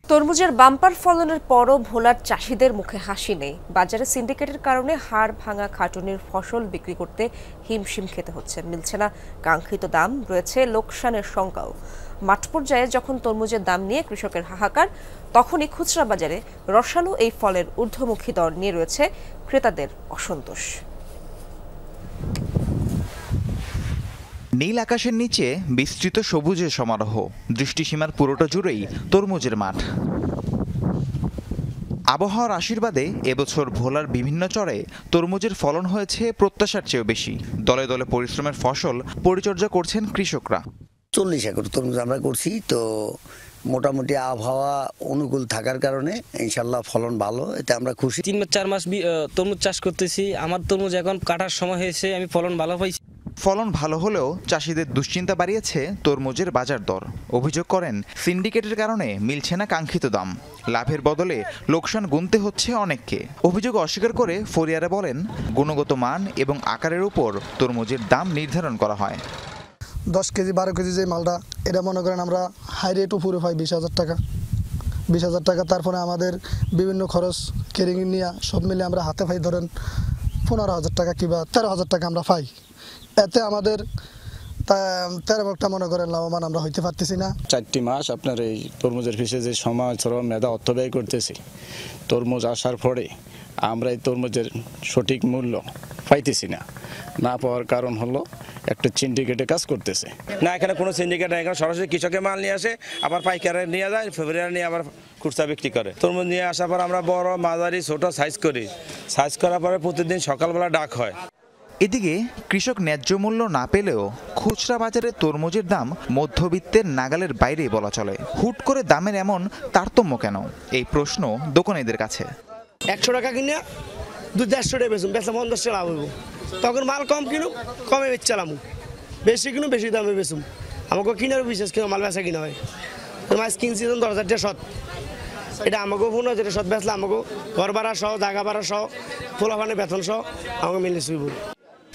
তরমুজের বাম্পার ফলনের পরও ভোলার চাষিদের মুখে হাসি নেই। বাজারে সিন্ডিকেটের কারণে হাড় ভাঙা খাটুনির ফসল বিক্রি করতে হিমশিম খেতে হচ্ছে। মিলছে না কাঙ্ক্ষিত দাম, রয়েছে লোকসানের শঙ্কাও। মাঠ পর্যায়ে যখন তরমুজের দাম নিয়ে কৃষকের হাহাকার, তখনই খুচরা বাজারে রসালো এই ফলের ঊর্ধ্বমুখী দর নিয়ে রয়েছে ক্রেতাদের অসন্তোষ। নীল আকাশের নিচে বিস্তৃত সবুজের সমারোহ, দৃষ্টিসীমার পুরোটা জুড়েই তরমুজের মাঠ। আবহাওয়ার আশীর্বাদে এবছর ভোলার বিভিন্ন চরে তরমুজের ফলন হয়েছে প্রত্যাশার চেয়েও বেশি। দলে দলে পরিশ্রমের ফসল পরিচর্যা করছেন কৃষকরা। 40 একর তরমুজ আমরা করছি, তো মোটামুটি আবহাওয়া অনুকূল থাকার কারণে ইনশাল্লাহ ফলন ভালো, এতে আমরা খুশি। 3-4 মাস তরমুজ চাষ করতেছি, আমার তরমুজ এখন কাটার সময় হয়েছে, আমি ফলন ভালো পাইছি। ফলন ভালো হলেও চাষিদের দুশ্চিন্তা বাড়িয়েছে তরমুজের বাজার দর। অভিযোগ করেন সিন্ডিকেটের কারণে মিলছে না কাঙ্ক্ষিত দাম, লাভের বদলে লোকসান গুনতে হচ্ছে অনেককে। অভিযোগ অস্বীকার করে ফরিয়ারা বলেন, গুণগত মান এবং আকারের উপর তরমুজের দাম নির্ধারণ করা হয়। 10 কেজি 12 কেজি যে মালটা, এটা মনে করেন আমরা হাই রেট উপরে পাই 20,000 টাকা। 20,000 টাকা, তারপরে আমাদের বিভিন্ন খরচ কেরিং নিয়ে সব মিলে আমরা হাতে পাই ধরেন 15,000 টাকা কিংবা 13,000 টাকা আমরা পাই। এতে আমাদের 13 মনে করেন লাভবান আমরা হইতে পারতেছি না। 4টি মাস আপনার এই তরমুজের পিছিয়ে যে সময় শ্রম মেধা অর্থ ব্যয় করতেছি, তরমুজ আসার পরে আমরা এই তরমুজের সঠিক মূল্য পাইতেছি না। না পাওয়ার কারণ হলো একটা সিন্ডিকেটে কাজ করতেছে না। এখানে কোনো সিন্ডিকেট নাই, এখানে সরাসরি কৃষকের মাল নিয়ে আসে, আবার পাইকারে নিয়ে যায়, ফেব্রুয়ারি নিয়ে আবার খুচরা বিক্রি করে। তরমুজ নিয়ে আসার পর আমরা বড়, মাঝারি, ছোট সাইজ করি। সাইজ করার পরে প্রতিদিন সকালবেলা ডাক হয়। এদিকে কৃষক ন্যায্য মূল্য না পেলেও খুচরা বাজারে তরমুজের দাম মধ্যবিত্তের নাগালের বাইরেই বলা চলে। হুট করে দামের এমন তারতম্য কেন, এই প্রশ্ন দোকানীদের কাছে। 100 টাকা কিনে 200-150 টাকা বেচুন, বেচা 50 টাকা লাভ হইব। তখন মাল কম কিনুম, কমে বেচলাম, বেশি কিনুম, বেশি দামে বেচুম। আমাকে কিনার বিশেষ কিনা মাল বেচা কিনা হয়। মাছ কিনছি 10,000 টাকা শত, এটা আমাকেও 15,000 টাকা শত বেচলে আমাকেও ঘর ভাড়া সহ, জায়গা ভাড়া সহ, পোলাপানে বেতন সহ আমাকে মিলে শুইব।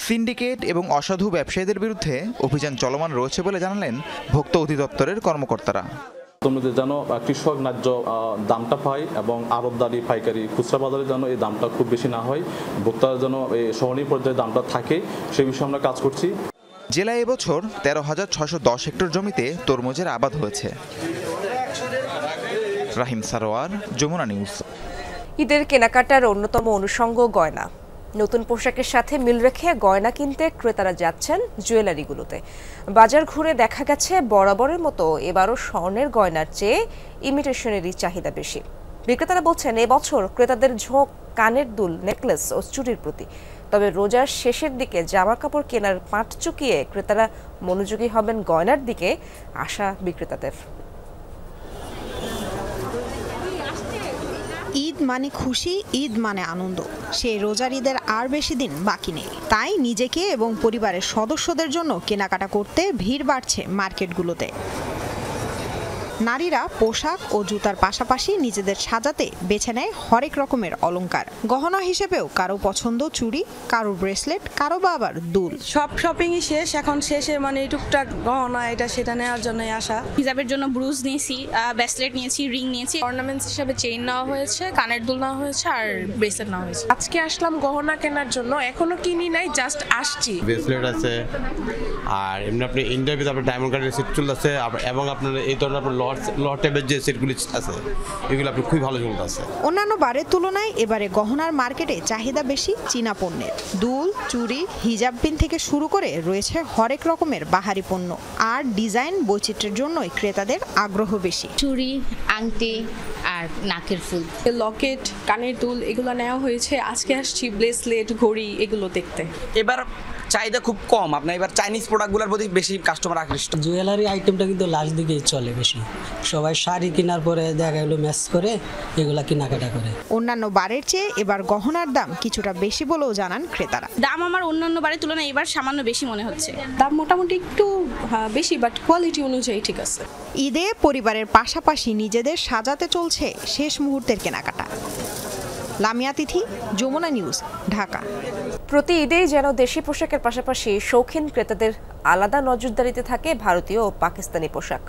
সিন্ডিকেট এবং অসাধু ব্যবসায়ীদের বিরুদ্ধে অভিযান চলমান রয়েছে বলে জানালেন ভোক্তা অধিদপ্তরের কর্মকর্তারা। তরমুজের যেন কৃষক ন্যায্য দামটা পায় এবং আড়তদারি, পাইকারি, খুচরা বাজারে যেন এই দামটা খুব বেশি না হয়, ভোক্তার যেন এই সহনীয় পর্যায়ে দামটা থাকে, সেই বিষয়ে আমরা কাজ করছি। জেলায় এবছর 13,610 হেক্টর জমিতে তরমুজের আবাদ হয়েছে। রাহিম সারোয়ার, যমুনা নিউজ। ঈদের কেনাকাটার অন্যতম অনুষঙ্গ গয়না। নতুন পোশাকের সাথে মিল রেখে গয়না কিনতে ক্রেতারা যাচ্ছেন জুয়েলারিগুলোতে। বাজার ঘুরে দেখা গেছে বরাবরের মতো এবারও স্বর্ণের গয়নার চেয়ে ইমিটেশনেরই চাহিদা বেশি। বিক্রেতারা বলছেন এবছর ক্রেতাদের ঝোঁক কানের দুল, নেকলেস ও চুড়ির প্রতি। তবে রোজার শেষের দিকে জামা কাপড় কেনার পাট চুকিয়ে ক্রেতারা মনোযোগী হবেন গয়নার দিকে, আশা বিক্রেতাদের। ঈদ মানে খুশি, ঈদ মানে আনন্দ। সেই রোজার ঈদের আর বেশি দিন বাকি নেই, তাই নিজেকে এবং পরিবারের সদস্যদের জন্য কেনাকাটা করতে ভিড় বাড়ছে মার্কেটগুলোতে। নারীরা পোশাক ও জুতার পাশাপাশি নিজেদের সাজাতে বেছে নেয় হরেক রকমের অলংকার। গহনা হিসেবেও কারো পছন্দ চুড়ি, কারো ব্রেসলেট, কারো বা আবার দুল। সব শপিংই শেষ, এখন শেষে মানে টুকটাক গহনা এটা সেটা নেওয়ার জন্যই আসা। হিজাবের জন্য ব্রুজ নিয়েছি, ব্রেসলেট নিয়েছি, রিং নিয়েছি, অর্নামেন্টস হিসেবে চেইন নেওয়া হয়েছে, কানের দুল নেওয়া হয়েছে আর ব্রেসলেট নেওয়া হয়েছে। আজকে আসলাম গহনা কেনার জন্য, এখনো কিনি নাই, জাস্ট আসছি। ব্রেসলেট আছে আর এমনি আপনি ইন্ডিয়ার ভিতরে আপনার ডায়মন্ড কার্ডের সেট চলতেছে এবং আপনার এই ধরনের আপনার লট টাইপের যে সেটগুলি আছে এগুলো আপনি খুবই ভালো চলতেছে। অন্যান্য বারের তুলনায় এবারে গহনার মার্কেটে চাহিদা বেশি চীনা পণ্যের। দুল, চুড়ি, হিজাব পিন থেকে শুরু করে রয়েছে হরেক রকমের বাহারি পণ্য। আর ডিজাইন বৈচিত্র্যের জন্যই ক্রেতাদের আগ্রহ বেশি। চুড়ি, আংটি আর নাকের ফুল, লকেট, কানের দুল এগুলো নেওয়া হয়েছে। আজকে আসছি ব্রেসলেট, ঘড়ি এগুলো দেখতে। এবার চাহিদা খুব কম, আপনার এবার চাইনিজ প্রোডাক্টগুলোর প্রতি বেশি কাস্টমার আকৃষ্ট। জুয়েলারি আইটেমটা কিন্তু লাস্ট দিকেই চলে বেশি, সবাই শাড়ি কেনার পরে দেখা গেলো ম্যাচ করে এগুলা কেনাকাটা করে। অন্যান্য বারের চেয়ে এবার গহনার দাম কিছুটা বেশি বলেও জানান ক্রেতারা। দাম আমার অন্যান্য বারের তুলনায় এবার সামান্য বেশি মনে হচ্ছে। দাম মোটামুটি একটু বেশি, বাট কোয়ালিটি অনুযায়ী ঠিক আছে। ঈদে পরিবারের পাশাপাশি নিজেদের সাজাতে চলছে শেষ মুহূর্তের কেনাকাটা। লামিয়া তিথি, যমুনা নিউজ, ঢাকা। প্রতি ঈদেই যেন দেশি পোশাকের পাশাপাশি শৌখিন ক্রেতাদের আলাদা নজরদারিতে থাকে ভারতীয় ও পাকিস্তানি পোশাক।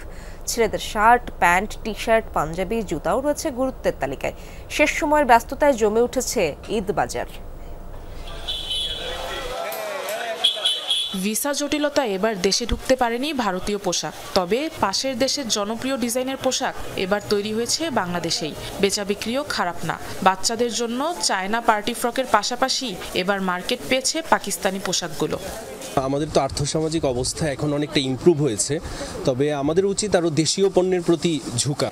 ছেলেদের shirt, pant, T shirt, panjabi, জুতাও রয়েছে গুরুত্বের তালিকায়। শেষ সময়ের ব্যস্ততায় জমে উঠেছে ঈদ বাজার। ভিসা জটিলতা এবার দেশে ঢুকতে পারেনি ভারতীয় পোশাক, তবে পাশের দেশের জনপ্রিয় ডিজাইনের পোশাক এবার তৈরি হয়েছে বাংলাদেশেই। বেচা বিক্রিও খারাপ না। বাচ্চাদের জন্য চায়না পার্টি ফ্রকের পাশাপাশি এবার মার্কেট পেয়েছে পাকিস্তানি পোশাকগুলো। আমাদের তো আর্থসামাজিক অবস্থা এখন অনেকটা ইমপ্রুভ হয়েছে, তবে আমাদের উচিত আরও দেশীয় পণ্যের প্রতি ঝুঁকা।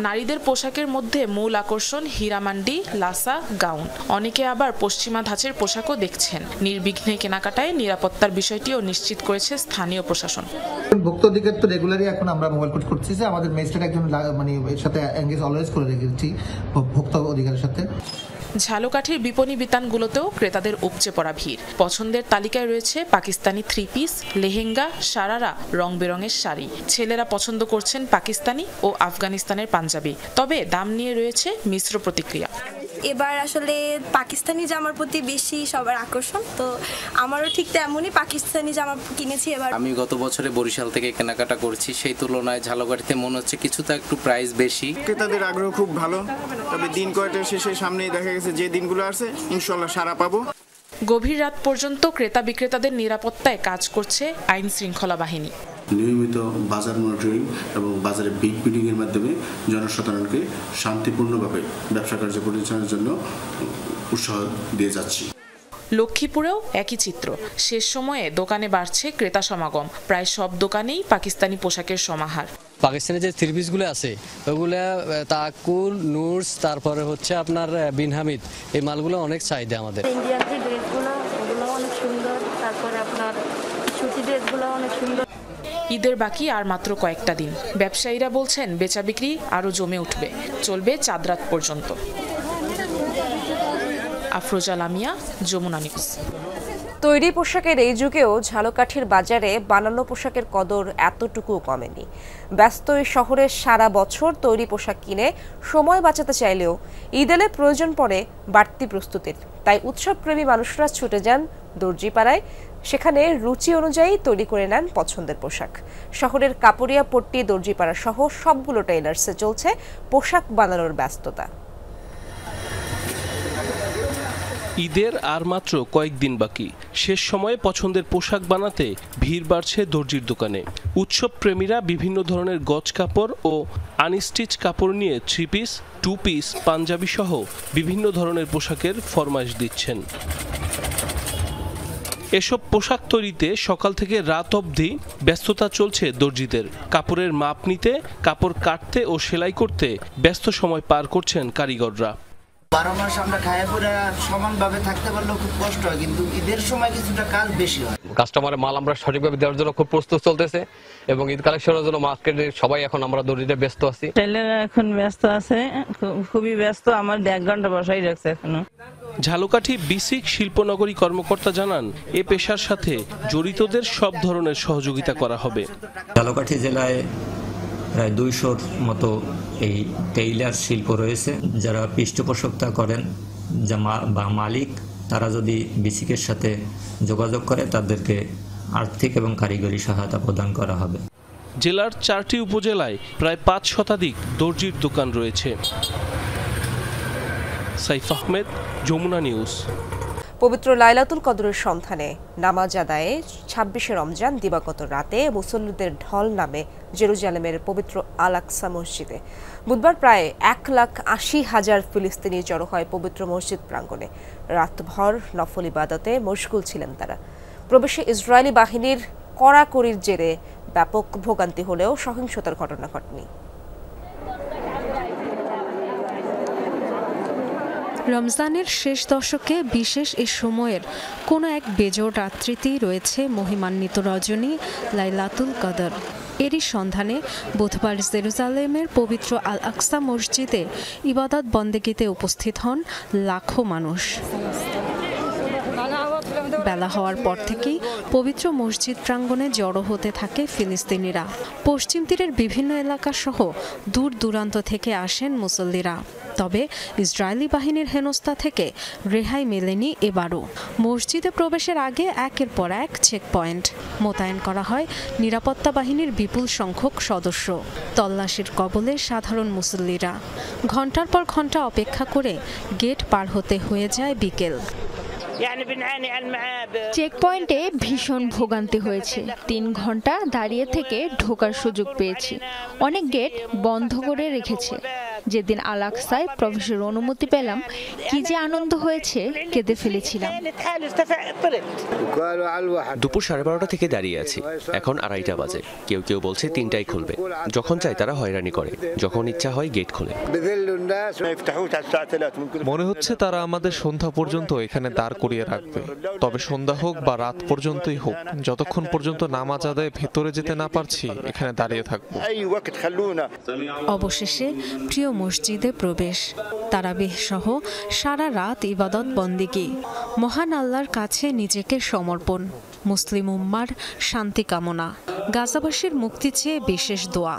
নারীদের পোশাকের মধ্যে মূল আকর্ষণ হীরামান্ডি, লাসা, গাউন। অনেকে আবার পশ্চিমা ধাঁচের পোশাকও দেখছেন। নির্বিঘ্নে কেনাকাটায় নিরাপত্তার বিষয়টিও নিশ্চিত করেছে স্থানীয় প্রশাসন। ভোক্তাধিকার তো রেগুলারই এখন আমরা মোবাইল কোড করছি, যে আমাদের ম্যাজিস্ট্রেট একজন মানে এর সাথে এনগেজ অলওয়েজ করে রেখেছি ভোক্তা অধিকারের সাথে। ঝালকাঠির বিপণী বিতানগুলোতেও ক্রেতাদের উপচে পড়া ভিড়। পছন্দের তালিকায় রয়েছে পাকিস্তানি থ্রি পিস, লেহেঙ্গা, সারারা, রং বেরঙের শাড়ি। ছেলেরা পছন্দ করছেন পাকিস্তানি ও আফগানিস্তানের পাঞ্জাবি, তবে দাম নিয়ে রয়েছে মিশ্র প্রতিক্রিয়া। এবার আসলে পাকিস্তানি জামার প্রতি বেশি সবার আকর্ষণ, তো আমারও ঠিক তেমনই পাকিস্তানি জামা কিনেছি এবার। আমি গত বছরে বরিশাল থেকে কেনাকাটা করছি, সেই তুলনায় ঝালকাঠিতে মনে হচ্ছে কিছুটা একটু প্রাইস বেশি। ক্রেতাদের আগ্রহ খুব ভালো, তবে দিন কয়টার শেষে সামনেই দেখা গেছে যে দিনগুলো আছে ইনশাল্লাহ সারা পাবো। গভীর রাত পর্যন্ত ক্রেতা বিক্রেতাদের নিরাপত্তায় কাজ করছে আইন শৃঙ্খলা বাহিনী। নিয়মিত বাজার মনিটরিং এবং বাজারে বিগ বিডিং এর মাধ্যমে জনসাধারণকে শান্তিপূর্ণভাবে ব্যবসা কার্য পরিচালনার জন্য উৎসাহ দিয়ে যাচ্ছি। লক্ষ্মীপুরেও একই চিত্র। শেষ সময়ে দোকানে বাড়ছে ক্রেতা সমাগম। প্রায় সব দোকানেই পাকিস্তানি পোশাকের সমাহার। পাকিস্তানের যে থ্রি পিসগুলো আছে ওগুলো তাকুল, নুরস, তারপরে হচ্ছে আপনার বিন হামিদ, এই মালগুলো অনেক চাহিদা আমাদের। ইন্ডিয়ান যে ড্রেসগুলো ওগুলো অনেক সুন্দর, তারপরে আপনার সুতি ড্রেসগুলো অনেক সুন্দর। ঈদের বাকি আর মাত্র কয়েকটা দিন। ব্যবসায়ীরা বলছেন বেচা বিক্রি আরও জমে উঠবে, চলবে চাঁদ রাত পর্যন্ত। আফরোজা লামিয়া, যমুনা নিউজ। তৈরি পোশাকের এই যুগেও ঝালকাঠির বাজারে বানানো পোশাকের কদর এতটুকুও কমেনি। ব্যস্ত এই শহরে সারা বছর তৈরি পোশাক কিনে সময় বাঁচাতে চাইলেও ঈদ এলে প্রয়োজন পড়ে বাড়তি প্রস্তুতির। তাই উৎসবপ্রেমী মানুষরা ছুটে যান দর্জিপাড়ায়, সেখানে রুচি অনুযায়ী তৈরি করে নেন পছন্দের পোশাক। শহরের কাপড়িয়া পট্টি, দর্জিপাড়া সহ সবগুলো টেইলার্সে চলছে পোশাক বানানোর ব্যস্ততা। ঈদের আর মাত্র কয়েকদিন বাকি। শেষ সময়ে পছন্দের পোশাক বানাতে ভিড় বাড়ছে দর্জির দোকানে। উৎসব প্রেমীরা বিভিন্ন ধরনের গজ কাপড় ও আনস্টিচ কাপড় নিয়ে three piece, two piece, Punjabi সহ বিভিন্ন ধরনের পোশাকের ফরমাইশ দিচ্ছেন। এসব পোশাক তৈরিতে সকাল থেকে রাত অবধি ব্যস্ততা চলছে দর্জিদের। কাপড়ের মাপ নিতে, কাপড় কাটতে ও সেলাই করতে ব্যস্ত সময় পার করছেন কারিগররা। 12 মাস আমরা খায়া পরে সমানভাবে থাকতে পারলেও খুব কষ্ট হয়, কিন্তু ঈদের সময় কিছুটা কাজ বেশি হয়। কাস্টমারের মাল আমরা সঠিকভাবে দেওয়ার জন্য খুব প্রস্তুত চলতেছে এবং ঈদ কালেকশনের জন্য মার্কেটে সবাই এখন আমরা দর্জিতে ব্যস্ত আছি। টেইলাররা এখন ব্যস্ত আছে, খুবই ব্যস্ত। আমার 1 ঘন্টা বসাই রাখছে এখনো। ঝালকাঠি বিসিক শিল্পনগরী কর্মকর্তা জানান, এ পেশার সাথে জড়িতদের সব ধরনের সহযোগিতা করা হবে। ঝালকাঠি জেলায় প্রায় 200-র মতো এই টেইলার শিল্প রয়েছে। যারা পৃষ্ঠপোষকতা করেন বা মালিক, তারা যদি বিসিকের সাথে যোগাযোগ করে তাদেরকে আর্থিক এবং কারিগরি সহায়তা প্রদান করা হবে। জেলার 4টি উপজেলায় প্রায় 5 শতাধিক দর্জির দোকান রয়েছে। সাইফ আহমেদ, যমুনা নিউজ। পবিত্র লাইলাতুল কদরের সন্ধানে নামাজ আদায়ে 26শে রমজান দিবাগত রাতে মুসল্লিদের ঢল নামে জেরুজালেমের পবিত্র আল আকসা মসজিদে। বুধবার প্রায় 1,80,000 ফিলিস্তিনি জড়ো হয় পবিত্র মসজিদ প্রাঙ্গণে। রাতভর নফল ইবাদতে মশগুল ছিলেন তারা। প্রবেশে ইসরায়েলি বাহিনীর কড়াকড়ির জেরে ব্যাপক ভোগান্তি হলেও সহিংসতার ঘটনা ঘটেনি। রমজানের শেষ দশকে বিশেষ এ সময়ের কোনো এক বেজোড় রাত্রিতেই রয়েছে মহিমান্বিত রজনী লাইলাতুল কদর। এরই সন্ধানে বুধবার জেরুজালেমের পবিত্র আল আকসা মসজিদে ইবাদত বন্দেগিতে উপস্থিত হন লাখো মানুষ। বেলা হওয়ার পর থেকেই পবিত্র মসজিদ প্রাঙ্গণে জড়ো হতে থাকে ফিলিস্তিনিরা। পশ্চিম তীরের বিভিন্ন এলাকা সহ দূর দূরান্ত থেকে আসেন মুসল্লিরা। তবে ইসরায়েলি বাহিনীর হেনস্থা থেকে রেহাই মেলেনি এবারও। মসজিদে প্রবেশের আগে একের পর এক চেকপয়েন্ট মোতায়েন করা হয় নিরাপত্তা বাহিনীর বিপুল সংখ্যক সদস্য। তল্লাশির কবলে সাধারণ মুসল্লিরা। ঘণ্টার পর ঘণ্টা অপেক্ষা করে গেট পার হতে হয়ে যায় বিকেল। চেকপয়েন্টে ভীষণ ভোগান্তি হয়েছে। 3 ঘন্টা দাঁড়িয়ে থেকে ঢোকার সুযোগ পেয়েছি। অনেক গেট বন্ধ করে রেখেছে। যেদিন আল আকসায় প্রবেশের অনুমতি পেলাম, কি যে আনন্দ হয়েছে, কেঁদে ফেলেছিলাম। দুপুর 12:30 থেকে দাঁড়িয়ে আছি, এখন 2:30 বাজে। কেউ কেউ বলছে 3টায় খুলবে। যখন চাই তারা হয়রানি করে, যখন ইচ্ছা হয় গেট খোলে। মনে হচ্ছে তারা আমাদের সন্ধ্যা পর্যন্ত এখানে দাঁড় করিয়ে রাখবে। তবে সন্ধ্যা হোক বা রাত পর্যন্তই হোক, যতক্ষণ পর্যন্ত নামাজ আদায়ে ভেতরে যেতে না পারছি, এখানে দাঁড়িয়ে থাকবো। অবশেষে প্রিয় মসজিদে প্রবেশ, তারাবিহ সহ সারা রাত ইবাদত বন্দেগি, মহান আল্লাহর কাছে নিজেকে সমর্পণ, মুসলিম উম্মার শান্তি কামনা, গাজাবাসীর মুক্তি চেয়ে বিশেষ দোয়া।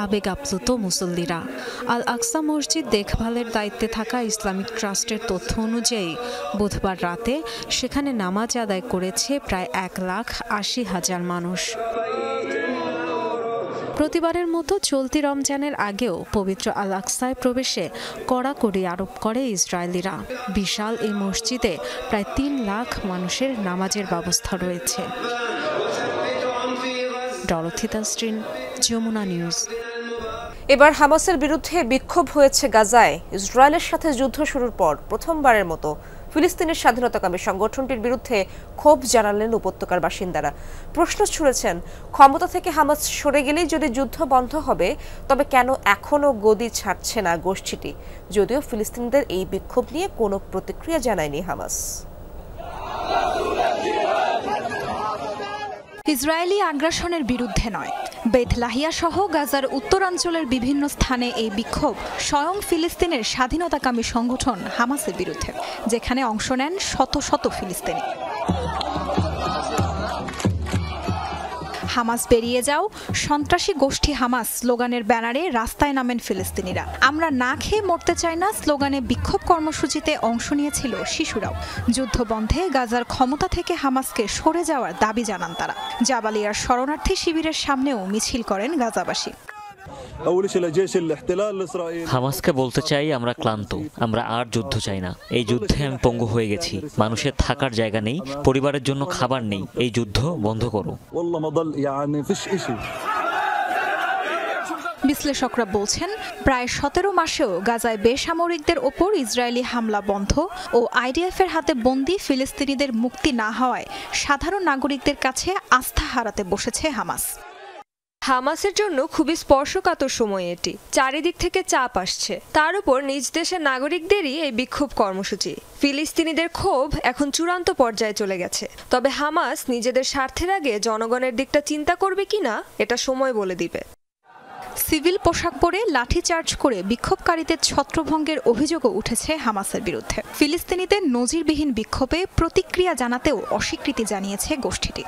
আবেগ আপ্লুত মুসল্লিরা। আল আকসা মসজিদ দেখভালের দায়িত্বে থাকা ইসলামিক ট্রাস্টের তথ্য অনুযায়ী বুধবার রাতে সেখানে নামাজ আদায় করেছে প্রায় 1,80,000 মানুষ। প্রতিবারের মতো চলতি রমজানের আগেও পবিত্র আল আকসায় প্রবেশে কড়াকড়ি আরোপ করে ইসরায়েলিরা। বিশাল এই মসজিদে প্রায় 3 লাখ মানুষের নামাজের ব্যবস্থা রয়েছে। Dorothy Tasrin, Jamuna news. এবার হামাসের বিরুদ্ধে বিক্ষোভ হয়েছে গাজায়। ইসরায়েলের সাথে যুদ্ধ শুরুর পর প্রথমবারের মতো ফিলিস্তিনের স্বাধীনতাকামী সংগঠনটির বিরুদ্ধে ক্ষোভ জানালেন উপত্যকার বাসিন্দারা। প্রশ্ন ছুড়েছেন, ক্ষমতা থেকে হামাস সরে গেলেই যদি যুদ্ধ বন্ধ হবে, তবে কেন এখনও গদি ছাড়ছে না গোষ্ঠীটি? যদিও ফিলিস্তিনিদের এই বিক্ষোভ নিয়ে কোনো প্রতিক্রিয়া জানায়নি হামাস। ইসরায়েলি আগ্রাসনের বিরুদ্ধে নয়, বেথলাহিয়া সহ গাজার উত্তরাঞ্চলের বিভিন্ন স্থানে এই বিক্ষোভ স্বয়ং ফিলিস্তিনের স্বাধীনতাকামী সংগঠন হামাসের বিরুদ্ধে, যেখানে অংশ নেন শত শত ফিলিস্তিনি। হামাস বেরিয়ে যাও, সন্ত্রাসী গোষ্ঠী হামাস স্লোগানের ব্যানারে রাস্তায় নামেন ফিলিস্তিনিরা। আমরা না খেয়ে মরতে চাই না স্লোগানে বিক্ষোভ কর্মসূচিতে অংশ নিয়েছিল শিশুরাও। যুদ্ধ বন্ধে গাজার ক্ষমতা থেকে হামাসকে সরে যাওয়ার দাবি জানান তারা। জাবালিয়ার শরণার্থী শিবিরের সামনেও মিছিল করেন গাজাবাসী। হামাসকে বলতে চাই, আমরা ক্লান্ত, আমরা আর যুদ্ধ চাই না। এই যুদ্ধে আমি পঙ্গু হয়ে গেছি। মানুষের থাকার জায়গা নেই, পরিবারের জন্য খাবার নেই। এই যুদ্ধ বন্ধ করো। বিশ্লেষকরা বলছেন, প্রায় 17 মাসেও গাজায় বেসামরিকদের ওপর ইসরায়েলি হামলা বন্ধ ও আইডিএফের হাতে বন্দী ফিলিস্তিনিদের মুক্তি না হওয়ায় সাধারণ নাগরিকদের কাছে আস্থা হারাতে বসেছে হামাস। হামাসের জন্য খুবই স্পর্শকাতর সময় এটি। চারিদিক থেকে চাপ আসছে, তার উপর নিজ দেশের নাগরিকদেরই এই বিক্ষোভ কর্মসূচি। ফিলিস্তিনিদের ক্ষোভ এখন চূড়ান্ত পর্যায়ে চলে গেছে। তবে হামাস নিজেদের স্বার্থের আগে জনগণের দিকটা চিন্তা করবে কিনা, এটা সময় বলে দিবে। সিভিল পোশাক পরে লাঠিচার্জ করে বিক্ষোভকারীদের ছত্রভঙ্গের অভিযোগও উঠেছে হামাসের বিরুদ্ধে। ফিলিস্তিনিদের নজিরবিহীন বিক্ষোভে প্রতিক্রিয়া জানাতেও অস্বীকৃতি জানিয়েছে গোষ্ঠীটি।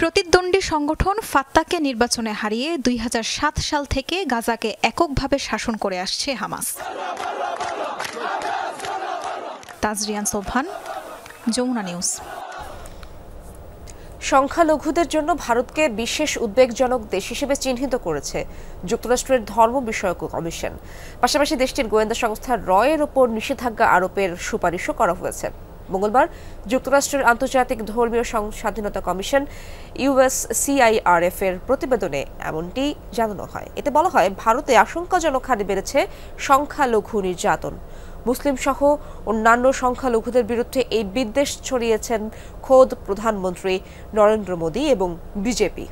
প্রতিদ্বন্দ্বী সংগঠন ফাত্তাহকে নির্বাচনে হারিয়ে 2007 সাল থেকে গাজাকে এককভাবে শাসন করে আসছে হামাস। তাজরিয়ান সোবহান, যমুনা নিউজ। সংখ্যালঘুদের জন্য ভারতকে বিশেষ উদ্বেগজনক দেশ হিসেবে চিহ্নিত করেছে যুক্তরাষ্ট্রের ধর্ম বিষয়ক কমিশন। পাশাপাশি দেশটির গোয়েন্দা সংস্থা রয়ের ওপর নিষেধাজ্ঞা আরোপের সুপারিশও করা হয়েছে। মঙ্গলবার যুক্তরাষ্ট্রের আন্তর্জাতিক ধর্মীয় স্বাধীনতা কমিশন USCIRF এর প্রতিবেদনে এমনটি জানানো হয়। এতে বলা হয়, ভারতে আশঙ্কাজনক হারে বেড়েছে সংখ্যালঘু নির্যাতন। মুসলিম সহ অন্যান্য সংখ্যালঘুদের বিরুদ্ধে এই বিদ্বেষ ছড়িয়েছেন খোদ প্রধানমন্ত্রী নরেন্দ্র মোদী এবং বিজেপি।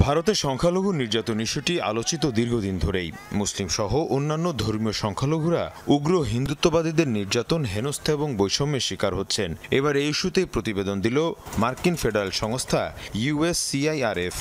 ভারতে সংখ্যালঘু নির্যাতন ইস্যুটি আলোচিত দীর্ঘদিন ধরেই। মুসলিম সহ অন্যান্য ধর্মীয় সংখ্যালঘুরা উগ্র হিন্দুত্ববাদীদের নির্যাতন, হেনস্থা এবং বৈষম্যের শিকার হচ্ছেন। এবার এই ইস্যুতে প্রতিবেদন দিল মার্কিন ফেডারেল সংস্থা USCIRF।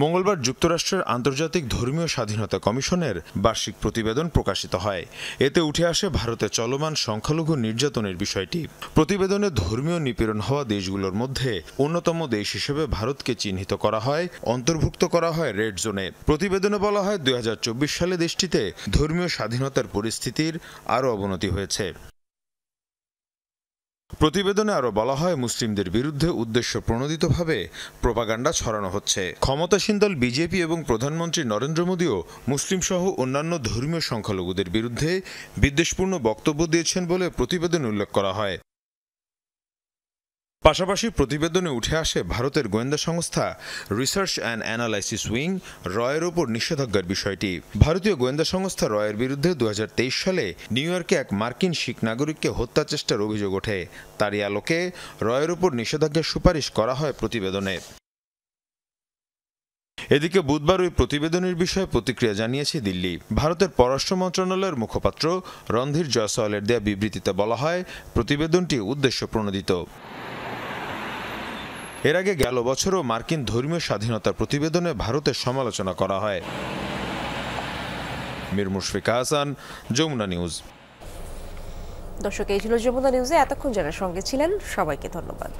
মঙ্গলবার যুক্তরাষ্ট্রের আন্তর্জাতিক ধর্মীয় স্বাধীনতা কমিশনের বার্ষিক প্রতিবেদন প্রকাশিত হয়। এতে উঠে আসে ভারতে চলমান সংখ্যালঘু নির্যাতনের বিষয়টি। প্রতিবেদনে ধর্মীয় নিপীড়ন হওয়া দেশগুলোর মধ্যে অন্যতম দেশ হিসেবে ভারতকে চিহ্নিত করা হয়, অন্তর্ভুক্ত করা হয় রেড জোনে। প্রতিবেদনে বলা হয়, 2024 সালে দেশটিতে ধর্মীয় স্বাধীনতার পরিস্থিতির আরও অবনতি হয়েছে। প্রতিবেদনে আরও বলা হয়, মুসলিমদের বিরুদ্ধে উদ্দেশ্য প্রণোদিতভাবে প্রোপাগান্ডা ছড়ানো হচ্ছে। ক্ষমতাসীন দল বিজেপি এবং প্রধানমন্ত্রী নরেন্দ্র মোদীও মুসলিম সহ অন্যান্য ধর্মীয় সংখ্যালঘুদের বিরুদ্ধে বিদ্বেষপূর্ণ বক্তব্য দিয়েছেন বলে প্রতিবেদনে উল্লেখ করা হয়। পাশাপাশি প্রতিবেদনে উঠে আসে ভারতের গোয়েন্দা সংস্থা রিসার্চ অ্যান্ড অ্যানালাইসিস উইং রয়ের ওপর নিষেধাজ্ঞার বিষয়টি। ভারতীয় গোয়েন্দা সংস্থা রয়ের বিরুদ্ধে 2023 সালে নিউ ইয়র্কে এক মার্কিন শিখ নাগরিককে হত্যা চেষ্টার অভিযোগ ওঠে। তারই আলোকে রয়ের ওপর নিষেধাজ্ঞার সুপারিশ করা হয় প্রতিবেদনে। এদিকে বুধবার ওই প্রতিবেদনের বিষয়ে প্রতিক্রিয়া জানিয়েছে দিল্লি। ভারতের পররাষ্ট্র মন্ত্রণালয়ের মুখপাত্র রণধীর জয়সওয়ালের দেয়া বিবৃতিতে বলা হয়, প্রতিবেদনটি উদ্দেশ্য প্রণোদিত। এর আগে গেল বছরও মার্কিন ধর্মীয় স্বাধীনতার প্রতিবেদনে ভারতের সমালোচনা করা হয়। মীর মুশফিকা হাসান, যমুনা নিউজ। দর্শক, এই ছিল যমুনা নিউজে এতক্ষণ যারা সঙ্গে ছিলেন সবাইকে ধন্যবাদ।